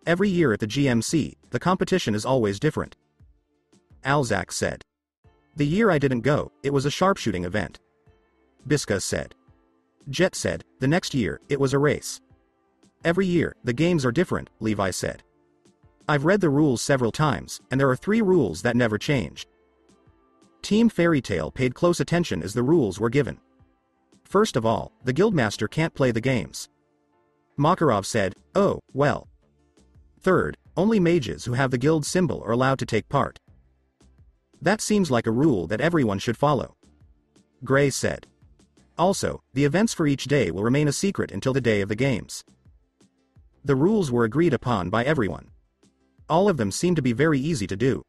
Every year at the GMC, the competition is always different. Alzak said. The year I didn't go, it was a sharpshooting event. Biska said. Jet said, the next year, it was a race. Every year, the games are different, Levi said. I've read the rules several times, and there are 3 rules that never change. Team Fairy Tail paid close attention as the rules were given. First of all, the guildmaster can't play the games. Makarov said, oh, well. Third, only mages who have the guild symbol are allowed to take part. That seems like a rule that everyone should follow. Gray said. Also, the events for each day will remain a secret until the day of the games. The rules were agreed upon by everyone. All of them seemed to be very easy to do.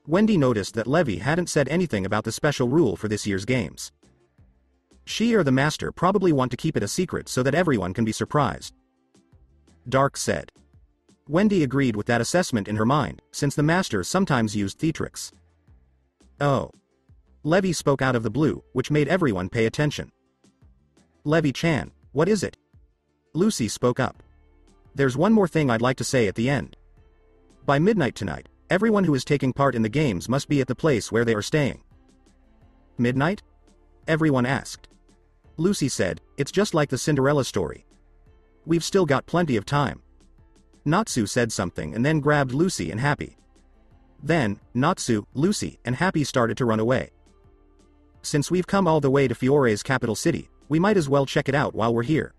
Wendy noticed that Levy hadn't said anything about the special rule for this year's games. She or the master probably want to keep it a secret so that everyone can be surprised. Dark said. Wendy agreed with that assessment in her mind, since the master sometimes used theatrics. Oh. Levy spoke out of the blue, which made everyone pay attention. Levy-chan, what is it? Lucy spoke up. There's one more thing I'd like to say at the end. By midnight tonight, everyone who is taking part in the games must be at the place where they are staying. Midnight? Everyone asked. Lucy said, it's just like the Cinderella story. We've still got plenty of time. Natsu said something and then grabbed Lucy and Happy. Then, Natsu, Lucy, and Happy started to run away. Since we've come all the way to Fiore's capital city, we might as well check it out while we're here.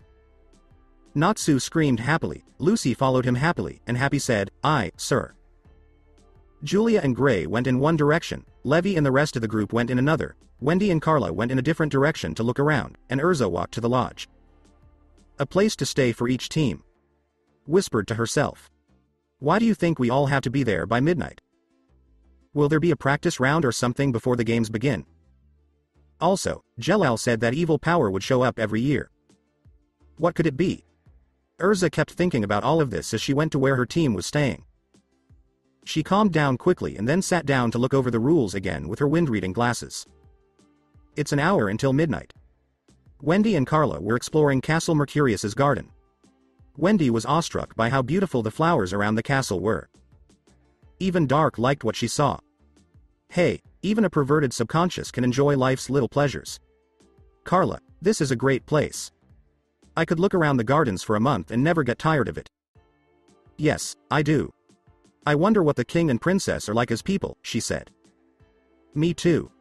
Natsu screamed happily, Lucy followed him happily, and Happy said, aye, sir. Julia and Gray went in one direction, Levy and the rest of the group went in another, Wendy and Carla went in a different direction to look around, and Urza walked to the lodge. A place to stay for each team. Whispered to herself. Why do you think we all have to be there by midnight? Will there be a practice round or something before the games begin? Also, Jelal said that evil power would show up every year. What could it be? Urza kept thinking about all of this as she went to where her team was staying. She calmed down quickly and then sat down to look over the rules again with her wind-reading glasses. It's an hour until midnight. Wendy and Carla were exploring Castle Mercurius's garden. Wendy was awestruck by how beautiful the flowers around the castle were. Even Dark liked what she saw. Hey, even a perverted subconscious can enjoy life's little pleasures. Carla, this is a great place. I could look around the gardens for a month and never get tired of it. Yes, I do. I wonder what the king and princess are like as people, she said. Me too.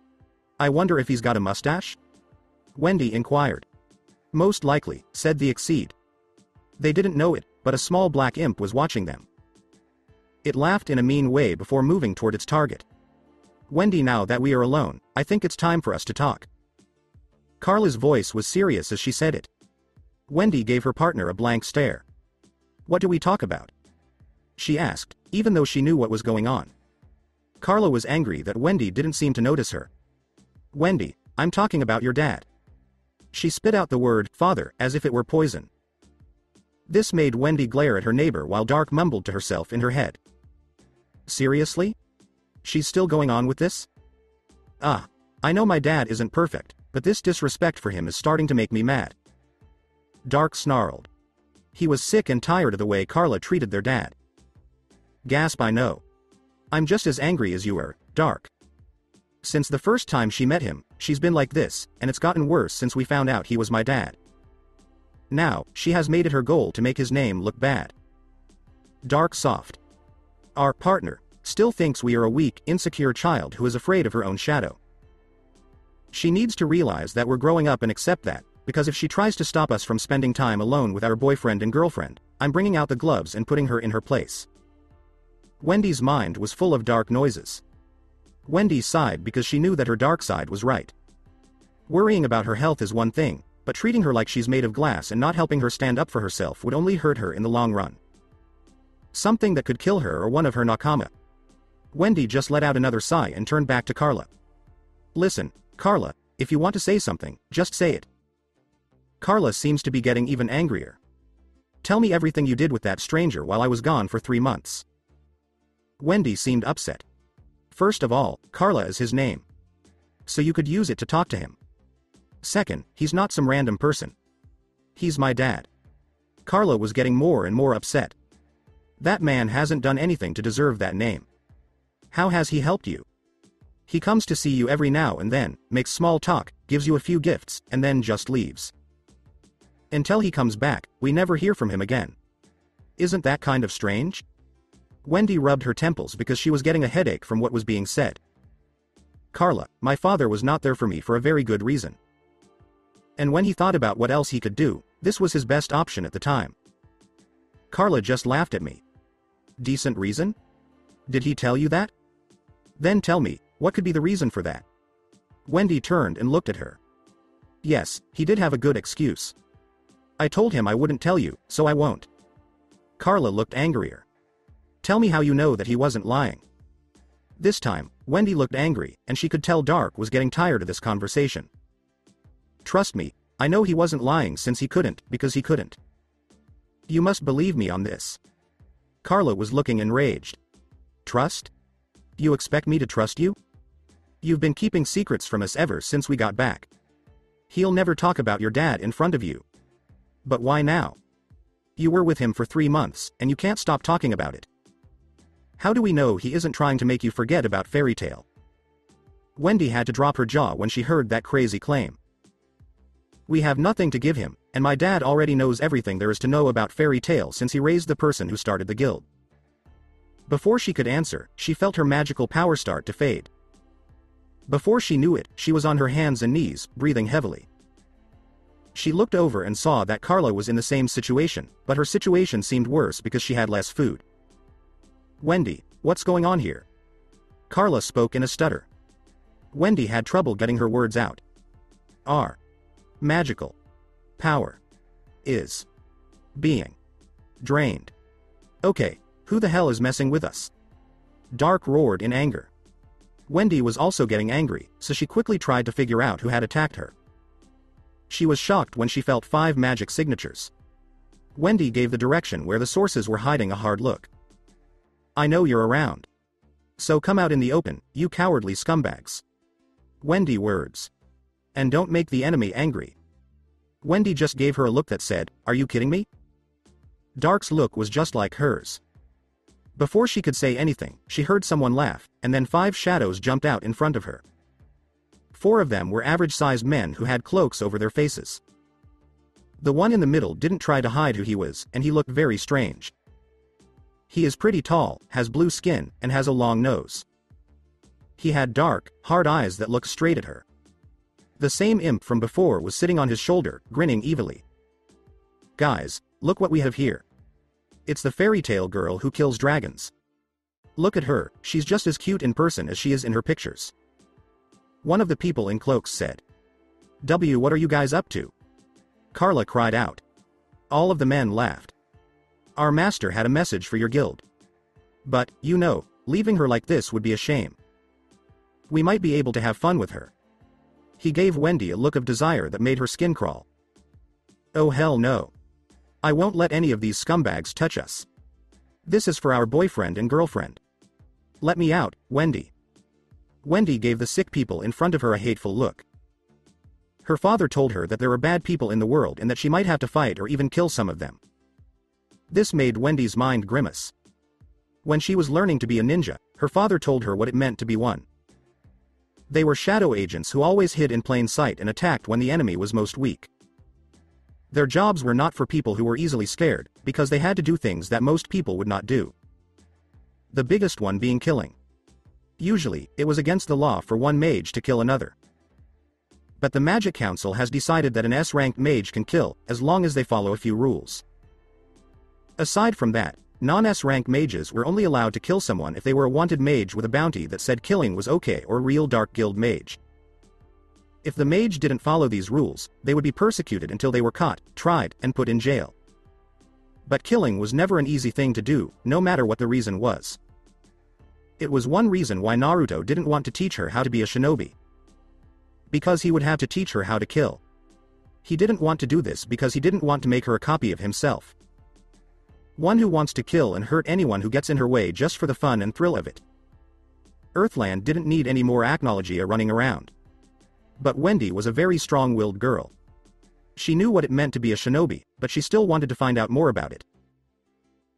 I wonder if he's got a mustache? Wendy inquired. Most likely, said the Exceed. They didn't know it, but a small black imp was watching them. It laughed in a mean way before moving toward its target. Wendy, now that we are alone, I think it's time for us to talk. Carla's voice was serious as she said it. Wendy gave her partner a blank stare. What do we talk about? She asked, even though she knew what was going on. Carla was angry that Wendy didn't seem to notice her. Wendy, I'm talking about your dad. She spit out the word, father, as if it were poison. This made Wendy glare at her neighbor while Dark mumbled to herself in her head. Seriously? She's still going on with this? Ah, I know my dad isn't perfect, but this disrespect for him is starting to make me mad. Dark snarled. He was sick and tired of the way Carla treated their dad. Gasp, I know. I'm just as angry as you are, Dark. Since the first time she met him, she's been like this, and it's gotten worse since we found out he was my dad. Now, she has made it her goal to make his name look bad. Dark soft. Our partner still thinks we are a weak, insecure child who is afraid of her own shadow. She needs to realize that we're growing up and accept that, because if she tries to stop us from spending time alone with our boyfriend and girlfriend, I'm bringing out the gloves and putting her in her place. Wendy's mind was full of dark noises. Wendy sighed because she knew that her dark side was right. Worrying about her health is one thing, but treating her like she's made of glass and not helping her stand up for herself would only hurt her in the long run. Something that could kill her or one of her nakama. Wendy just let out another sigh and turned back to Carla. Listen, Carla, if you want to say something, just say it. Carla seems to be getting even angrier. Tell me everything you did with that stranger while I was gone for 3 months. Wendy seemed upset. First of all, Carla is his name. So you could use it to talk to him. Second, he's not some random person. He's my dad. Carla was getting more and more upset. That man hasn't done anything to deserve that name. How has he helped you? He comes to see you every now and then, makes small talk, gives you a few gifts, and then just leaves. Until he comes back, we never hear from him again. Isn't that kind of strange? Wendy rubbed her temples because she was getting a headache from what was being said. Carla, my father was not there for me for a very good reason. And when he thought about what else he could do, this was his best option at the time. Carla just laughed at me. Decent reason? Did he tell you that? Then tell me, what could be the reason for that? Wendy turned and looked at her. Yes, he did have a good excuse. I told him I wouldn't tell you, so I won't. Carla looked angrier. Tell me how you know that he wasn't lying. This time, Wendy looked angry, and she could tell Dark was getting tired of this conversation. Trust me, I know he wasn't lying since he couldn't, because he couldn't. You must believe me on this. Carla was looking enraged. Trust? You expect me to trust you? You've been keeping secrets from us ever since we got back. He'll never talk about your dad in front of you. But why now? You were with him for 3 months, and you can't stop talking about it. How do we know he isn't trying to make you forget about Fairy Tail? Wendy had to drop her jaw when she heard that crazy claim. We have nothing to give him, and my dad already knows everything there is to know about Fairy Tail since he raised the person who started the guild. Before she could answer, she felt her magical power start to fade. Before she knew it, she was on her hands and knees, breathing heavily. She looked over and saw that Carla was in the same situation, but her situation seemed worse because she had less food. Wendy, what's going on here? Carla spoke in a stutter. Wendy had trouble getting her words out. Our magical power is being drained. Okay, who the hell is messing with us? Dark roared in anger. Wendy was also getting angry, so she quickly tried to figure out who had attacked her. She was shocked when she felt 5 magic signatures. Wendy gave the direction where the sources were hiding a hard look. I know you're around. So come out in the open, you cowardly scumbags. Wendy words. And don't make the enemy angry. Wendy just gave her a look that said, are you kidding me? Dark's look was just like hers. Before she could say anything, she heard someone laugh, and then 5 shadows jumped out in front of her. 4 of them were average-sized men who had cloaks over their faces. The one in the middle didn't try to hide who he was, and he looked very strange. He is pretty tall, has blue skin, and has a long nose. He had dark, hard eyes that looked straight at her. The same imp from before was sitting on his shoulder, grinning evilly. Guys, look what we have here. It's the fairy tale girl who kills dragons. Look at her, she's just as cute in person as she is in her pictures. One of the people in cloaks said. What are you guys up to? Carla cried out. All of the men laughed. Our master had a message for your guild. But, you know, leaving her like this would be a shame. We might be able to have fun with her. He gave Wendy a look of desire that made her skin crawl. Oh hell no. I won't let any of these scumbags touch us. This is for our boyfriend and girlfriend. Let me out, Wendy. Wendy gave the sick people in front of her a hateful look. Her father told her that there are bad people in the world and that she might have to fight or even kill some of them. This made Wendy's mind grimace. When she was learning to be a ninja, her father told her what it meant to be one. They were shadow agents who always hid in plain sight and attacked when the enemy was most weak. Their jobs were not for people who were easily scared, because they had to do things that most people would not do. The biggest one being killing. Usually, it was against the law for one mage to kill another. But the Magic Council has decided that an S-ranked mage can kill, as long as they follow a few rules. Aside from that, non-S-rank mages were only allowed to kill someone if they were a wanted mage with a bounty that said killing was okay or real Dark Guild mage. If the mage didn't follow these rules, they would be persecuted until they were caught, tried, and put in jail. But killing was never an easy thing to do, no matter what the reason was. It was one reason why Naruto didn't want to teach her how to be a shinobi. Because he would have to teach her how to kill. He didn't want to do this because he didn't want to make her a copy of himself. One who wants to kill and hurt anyone who gets in her way just for the fun and thrill of it. Earthland didn't need any more Acnologia running around. But Wendy was a very strong-willed girl. She knew what it meant to be a shinobi, but she still wanted to find out more about it.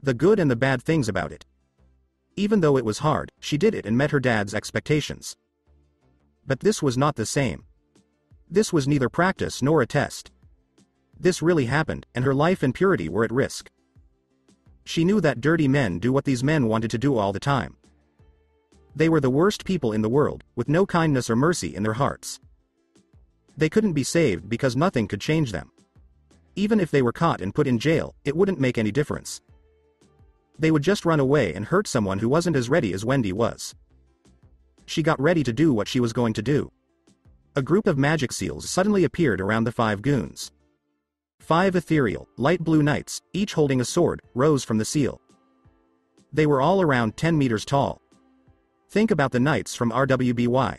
The good and the bad things about it. Even though it was hard, she did it and met her dad's expectations. But this was not the same. This was neither practice nor a test. This really happened, and her life and purity were at risk. She knew that dirty men do what these men wanted to do all the time. They were the worst people in the world, with no kindness or mercy in their hearts. They couldn't be saved because nothing could change them. Even if they were caught and put in jail, it wouldn't make any difference. They would just run away and hurt someone who wasn't as ready as Wendy was. She got ready to do what she was going to do. A group of magic seals suddenly appeared around the 5 goons. 5 ethereal, light blue knights, each holding a sword, rose from the seal. They were all around 10 meters tall. Think about the knights from RWBY.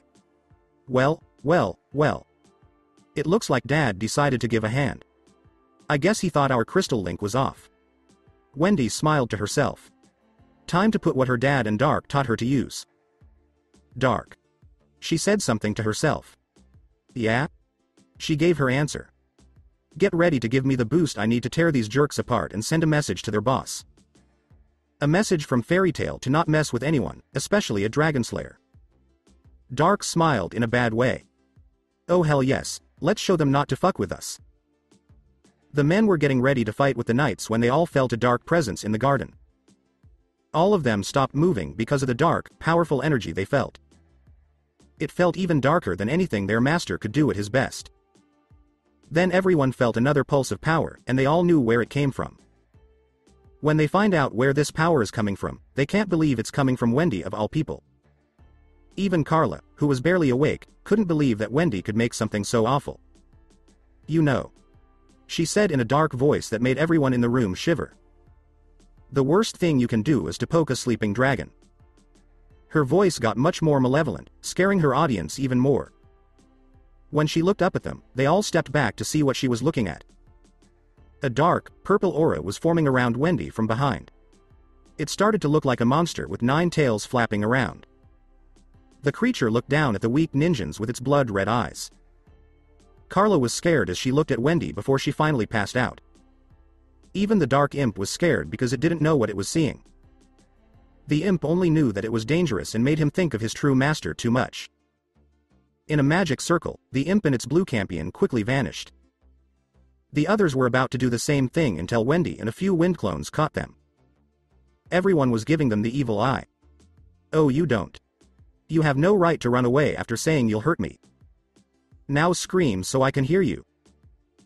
Well. It looks like Dad decided to give a hand. I guess he thought our crystal link was off. Wendy smiled to herself. Time to put what her dad and Dark taught her to use. Dark. She said something to herself. Yeah? She gave her answer. Get ready to give me the boost I need to tear these jerks apart and send a message to their boss. A message from Fairy Tail to not mess with anyone, especially a dragon slayer. Dark smiled in a bad way. Oh hell yes, let's show them not to fuck with us. The men were getting ready to fight with the knights when they all felt a dark presence in the garden. All of them stopped moving because of the dark, powerful energy they felt. It felt even darker than anything their master could do at his best. Then everyone felt another pulse of power, and they all knew where it came from. When they find out where this power is coming from, they can't believe it's coming from Wendy of all people. Even Carla, who was barely awake, couldn't believe that Wendy could make something so awful. You know. She said in a dark voice that made everyone in the room shiver. The worst thing you can do is to poke a sleeping dragon. Her voice got much more malevolent, scaring her audience even more. When she looked up at them, they all stepped back to see what she was looking at. A dark, purple aura was forming around Wendy from behind. It started to look like a monster with 9 tails flapping around. The creature looked down at the weak ninjas with its blood-red eyes. Carla was scared as she looked at Wendy before she finally passed out. Even the dark imp was scared because it didn't know what it was seeing. The imp only knew that it was dangerous and made him think of his true master too much. In a magic circle, the imp and its blue champion quickly vanished. The others were about to do the same thing until Wendy and a few wind clones caught them. Everyone was giving them the evil eye. Oh, you don't. You have no right to run away after saying you'll hurt me. Now scream so I can hear you.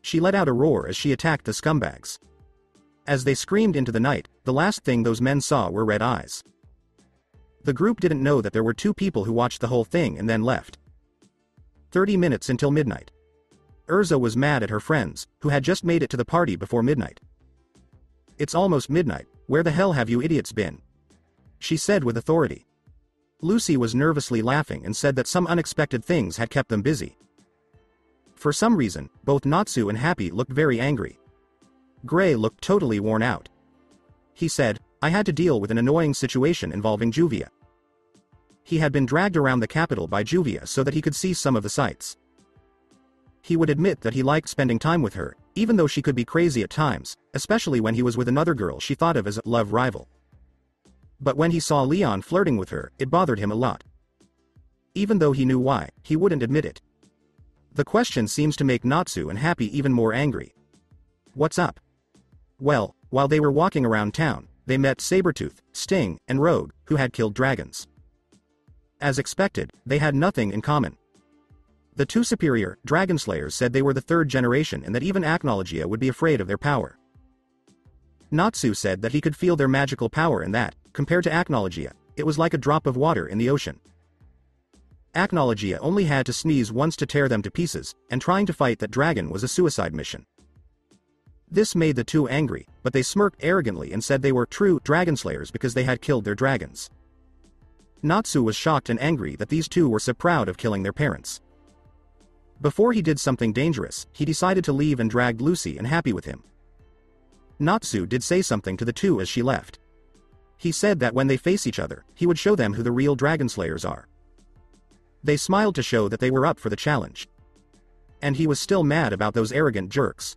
She let out a roar as she attacked the scumbags. As they screamed into the night, the last thing those men saw were red eyes. The group didn't know that there were 2 people who watched the whole thing and then left. 30 minutes until midnight. Urza was mad at her friends, who had just made it to the party before midnight. It's almost midnight, where the hell have you idiots been? She said with authority. Lucy was nervously laughing and said that some unexpected things had kept them busy. For some reason, both Natsu and Happy looked very angry. Gray looked totally worn out. He said, I had to deal with an annoying situation involving Juvia. He had been dragged around the capital by Juvia so that he could see some of the sights. He would admit that he liked spending time with her, even though she could be crazy at times, especially when he was with another girl she thought of as a love rival. But when he saw Leon flirting with her, it bothered him a lot. Even though he knew why, he wouldn't admit it. The question seems to make Natsu and Happy even more angry. What's up? Well, while they were walking around town, they met Sabretooth, Sting, and Rogue, who had killed dragons. As expected, they had nothing in common. The 2 superior dragon slayers said they were the 3rd generation and that even Acnologia would be afraid of their power. Natsu said that he could feel their magical power and that, compared to Acnologia, it was like a drop of water in the ocean. Acnologia only had to sneeze once to tear them to pieces, and trying to fight that dragon was a suicide mission. This made the 2 angry, but they smirked arrogantly and said they were true dragon slayers because they had killed their dragons. Natsu was shocked and angry that these 2 were so proud of killing their parents. Before he did something dangerous, he decided to leave and dragged Lucy and Happy with him. Natsu did say something to the 2 as she left. He said that when they face each other, he would show them who the real dragon slayers are. They smiled to show that they were up for the challenge. And he was still mad about those arrogant jerks.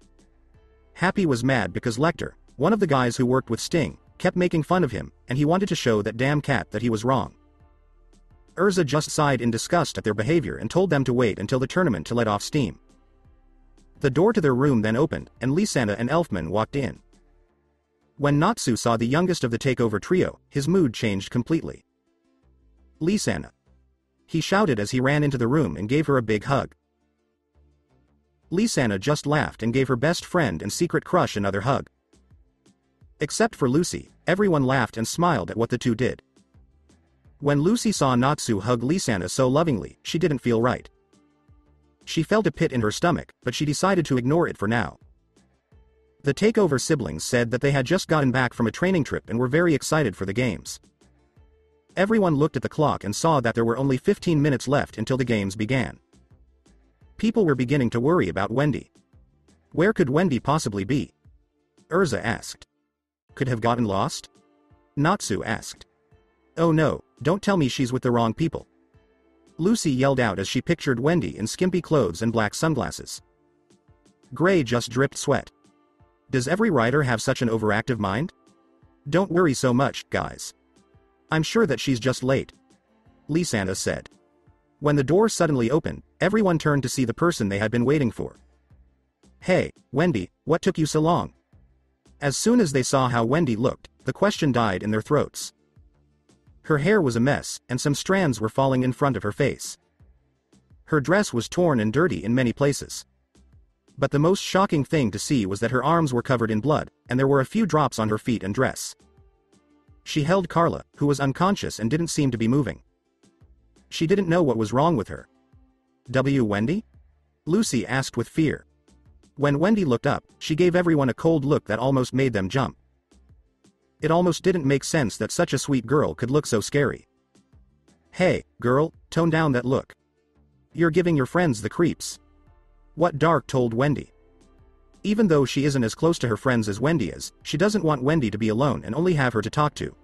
Happy was mad because Lecter, one of the guys who worked with Sting, kept making fun of him, and he wanted to show that damn cat that he was wrong. Urza just sighed in disgust at their behavior and told them to wait until the tournament to let off steam. The door to their room then opened, and Lisana and Elfman walked in. When Natsu saw the youngest of the takeover trio, his mood changed completely. Lisana. He shouted as he ran into the room and gave her a big hug. Lisana just laughed and gave her best friend and secret crush another hug. Except for Lucy, everyone laughed and smiled at what the 2 did. When Lucy saw Natsu hug Lisana so lovingly, she didn't feel right. She felt a pit in her stomach, but she decided to ignore it for now. The takeover siblings said that they had just gotten back from a training trip and were very excited for the games. Everyone looked at the clock and saw that there were only 15 minutes left until the games began. People were beginning to worry about Wendy. Where could Wendy possibly be? Urza asked. Could have gotten lost? Natsu asked. Oh no, don't tell me she's with the wrong people. Lucy yelled out as she pictured Wendy in skimpy clothes and black sunglasses. Gray just dripped sweat. Does every writer have such an overactive mind? Don't worry so much, guys. I'm sure that she's just late. Lisana said. When the door suddenly opened, everyone turned to see the person they had been waiting for. Hey, Wendy, what took you so long? As soon as they saw how Wendy looked, the question died in their throats. Her hair was a mess, and some strands were falling in front of her face. Her dress was torn and dirty in many places. But the most shocking thing to see was that her arms were covered in blood, and there were a few drops on her feet and dress. She held Carla, who was unconscious and didn't seem to be moving. She didn't know what was wrong with her. Wendy? Lucy asked with fear. When Wendy looked up, she gave everyone a cold look that almost made them jump. It almost didn't make sense that such a sweet girl could look so scary. Hey, girl, tone down that look. You're giving your friends the creeps. What Dark told Wendy. Even though she isn't as close to her friends as Wendy is, she doesn't want Wendy to be alone and only have her to talk to.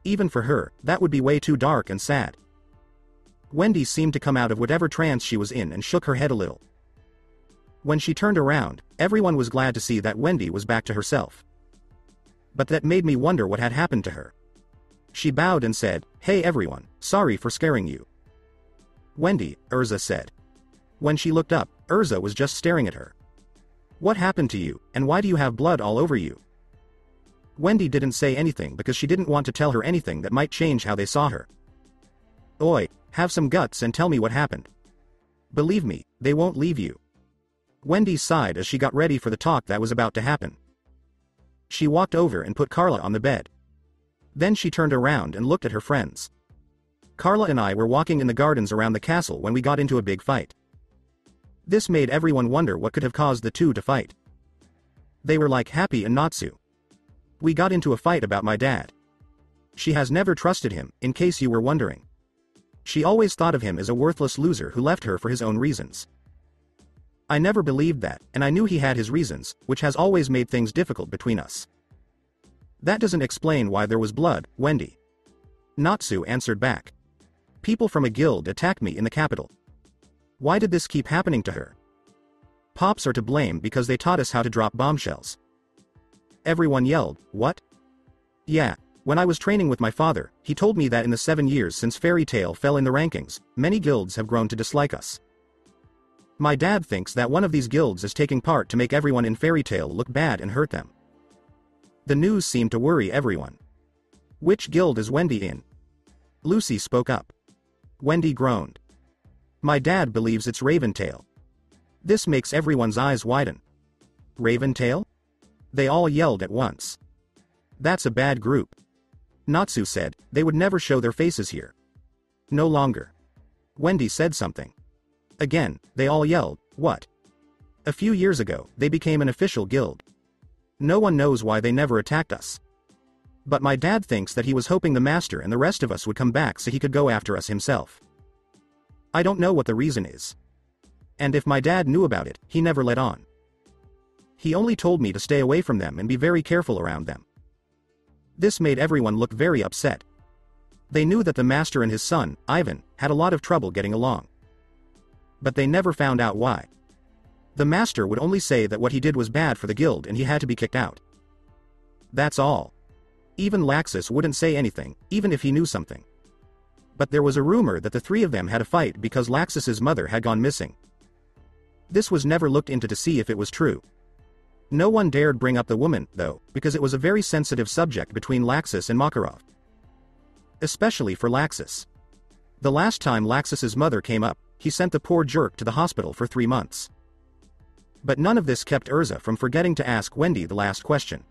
Even for her, that would be way too dark and sad. Wendy seemed to come out of whatever trance she was in and shook her head a little. When she turned around, everyone was glad to see that Wendy was back to herself. But that made me wonder what had happened to her. She bowed and said, Hey everyone, sorry for scaring you. Wendy, Urza said. When she looked up, Urza was just staring at her. What happened to you, and why do you have blood all over you? Wendy didn't say anything because she didn't want to tell her anything that might change how they saw her. Oi, have some guts and tell me what happened. Believe me, they won't leave you. Wendy sighed as she got ready for the talk that was about to happen. She walked over and put Carla on the bed. Then she turned around and looked at her friends. Carla and I were walking in the gardens around the castle when we got into a big fight. This made everyone wonder what could have caused the two to fight. They were like Happy and Natsu. We got into a fight about my dad. She has never trusted him, in case you were wondering. She always thought of him as a worthless loser who left her for his own reasons. I never believed that, and I knew he had his reasons, which has always made things difficult between us. That doesn't explain why there was blood, Wendy. Natsu answered back. People from a guild attacked me in the capital. Why did this keep happening to her? Pops are to blame because they taught us how to drop bombshells. Everyone yelled, what? Yeah, when I was training with my father, he told me that in the 7 years since Fairy Tail fell in the rankings, many guilds have grown to dislike us. My dad thinks that one of these guilds is taking part to make everyone in Fairy Tail look bad and hurt them. The news seemed to worry everyone. Which guild is Wendy in? Lucy spoke up. Wendy groaned. My dad believes it's Raventail. This makes everyone's eyes widen. Raventail? They all yelled at once. That's a bad group. Natsu said, they would never show their faces here. No longer. Wendy said something. Again, they all yelled, what? A few years ago, they became an official guild. No one knows why they never attacked us. But my dad thinks that he was hoping the master and the rest of us would come back so he could go after us himself. I don't know what the reason is. And if my dad knew about it, he never let on. He only told me to stay away from them and be very careful around them. This made everyone look very upset. They knew that the master and his son, Ivan, had a lot of trouble getting along. But they never found out why. The master would only say that what he did was bad for the guild and he had to be kicked out. That's all. Even Laxus wouldn't say anything, even if he knew something. But there was a rumor that the three of them had a fight because Laxus's mother had gone missing. This was never looked into to see if it was true. No one dared bring up the woman, though, because it was a very sensitive subject between Laxus and Makarov. Especially for Laxus. The last time Laxus's mother came up, he sent the poor jerk to the hospital for 3 months. But none of this kept Urza from forgetting to ask Wendy the last question.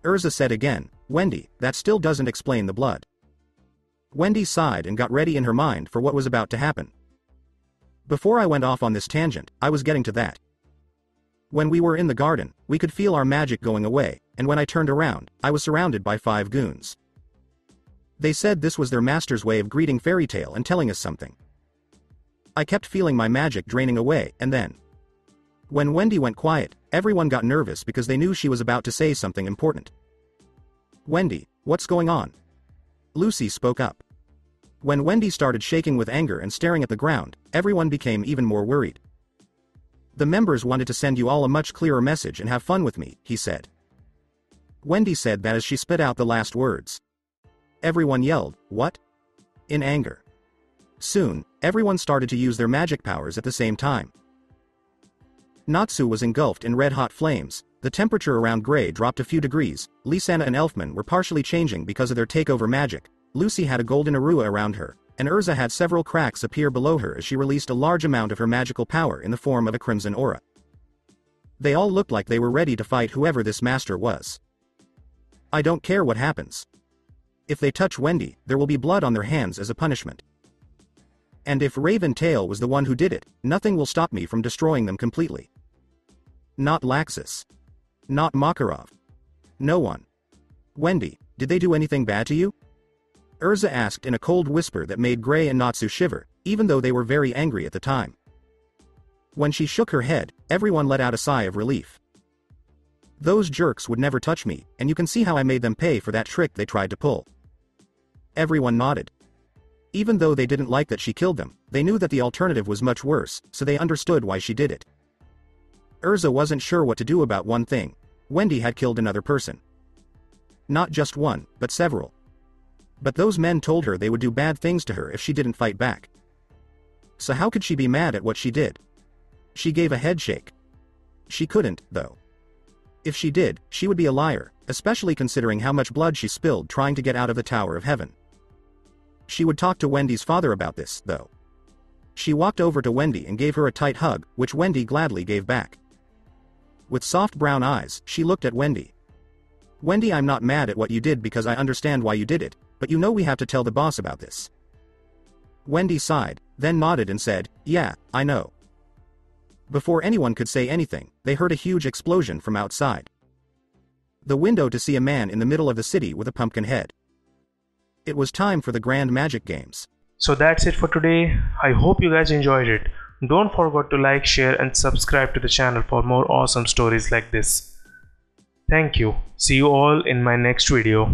Urza said again, Wendy, that still doesn't explain the blood. Wendy sighed and got ready in her mind for what was about to happen. Before I went off on this tangent, I was getting to that. When we were in the garden, we could feel our magic going away, and when I turned around, I was surrounded by 5 goons. They said this was their master's way of greeting Fairy Tail and telling us something. I kept feeling my magic draining away, and then, when Wendy went quiet, everyone got nervous because they knew she was about to say something important. Wendy, what's going on? Lucy spoke up. When Wendy started shaking with anger and staring at the ground, everyone became even more worried. The members wanted to send you all a much clearer message and have fun with me, he said. Wendy said that as she spit out the last words. Everyone yelled, what? In anger. Soon, everyone started to use their magic powers at the same time. Natsu was engulfed in red-hot flames, the temperature around Grey dropped a few degrees, Lisana and Elfman were partially changing because of their takeover magic, Lucy had a golden Arua around her, and Urza had several cracks appear below her as she released a large amount of her magical power in the form of a crimson aura. They all looked like they were ready to fight whoever this master was. I don't care what happens. If they touch Wendy, there will be blood on their hands as a punishment. And if Raventail was the one who did it, nothing will stop me from destroying them completely. Not Laxus. Not Makarov. No one. Wendy, did they do anything bad to you? Urza asked in a cold whisper that made Grey and Natsu shiver, even though they were very angry at the time. When she shook her head, everyone let out a sigh of relief. Those jerks would never touch me, and you can see how I made them pay for that trick they tried to pull. Everyone nodded. Even though they didn't like that she killed them, they knew that the alternative was much worse, so they understood why she did it. Urza wasn't sure what to do about one thing. Wendy had killed another person. Not just one, but several. But those men told her they would do bad things to her if she didn't fight back. So how could she be mad at what she did? She gave a head shake. She couldn't, though. If she did, she would be a liar, especially considering how much blood she spilled trying to get out of the Tower of Heaven. She would talk to Wendy's father about this, though. She walked over to Wendy and gave her a tight hug, which Wendy gladly gave back. With soft brown eyes, she looked at Wendy. "Wendy, I'm not mad at what you did because I understand why you did it, but you know we have to tell the boss about this." Wendy sighed, then nodded and said, "Yeah, I know." Before anyone could say anything, they heard a huge explosion from outside the window to see a man in the middle of the city with a pumpkin head. It was time for the Grand Magic Games. So that's it for today. I hope you guys enjoyed it. Don't forget to like, share and subscribe to the channel for more awesome stories like this. Thank you. See you all in my next video.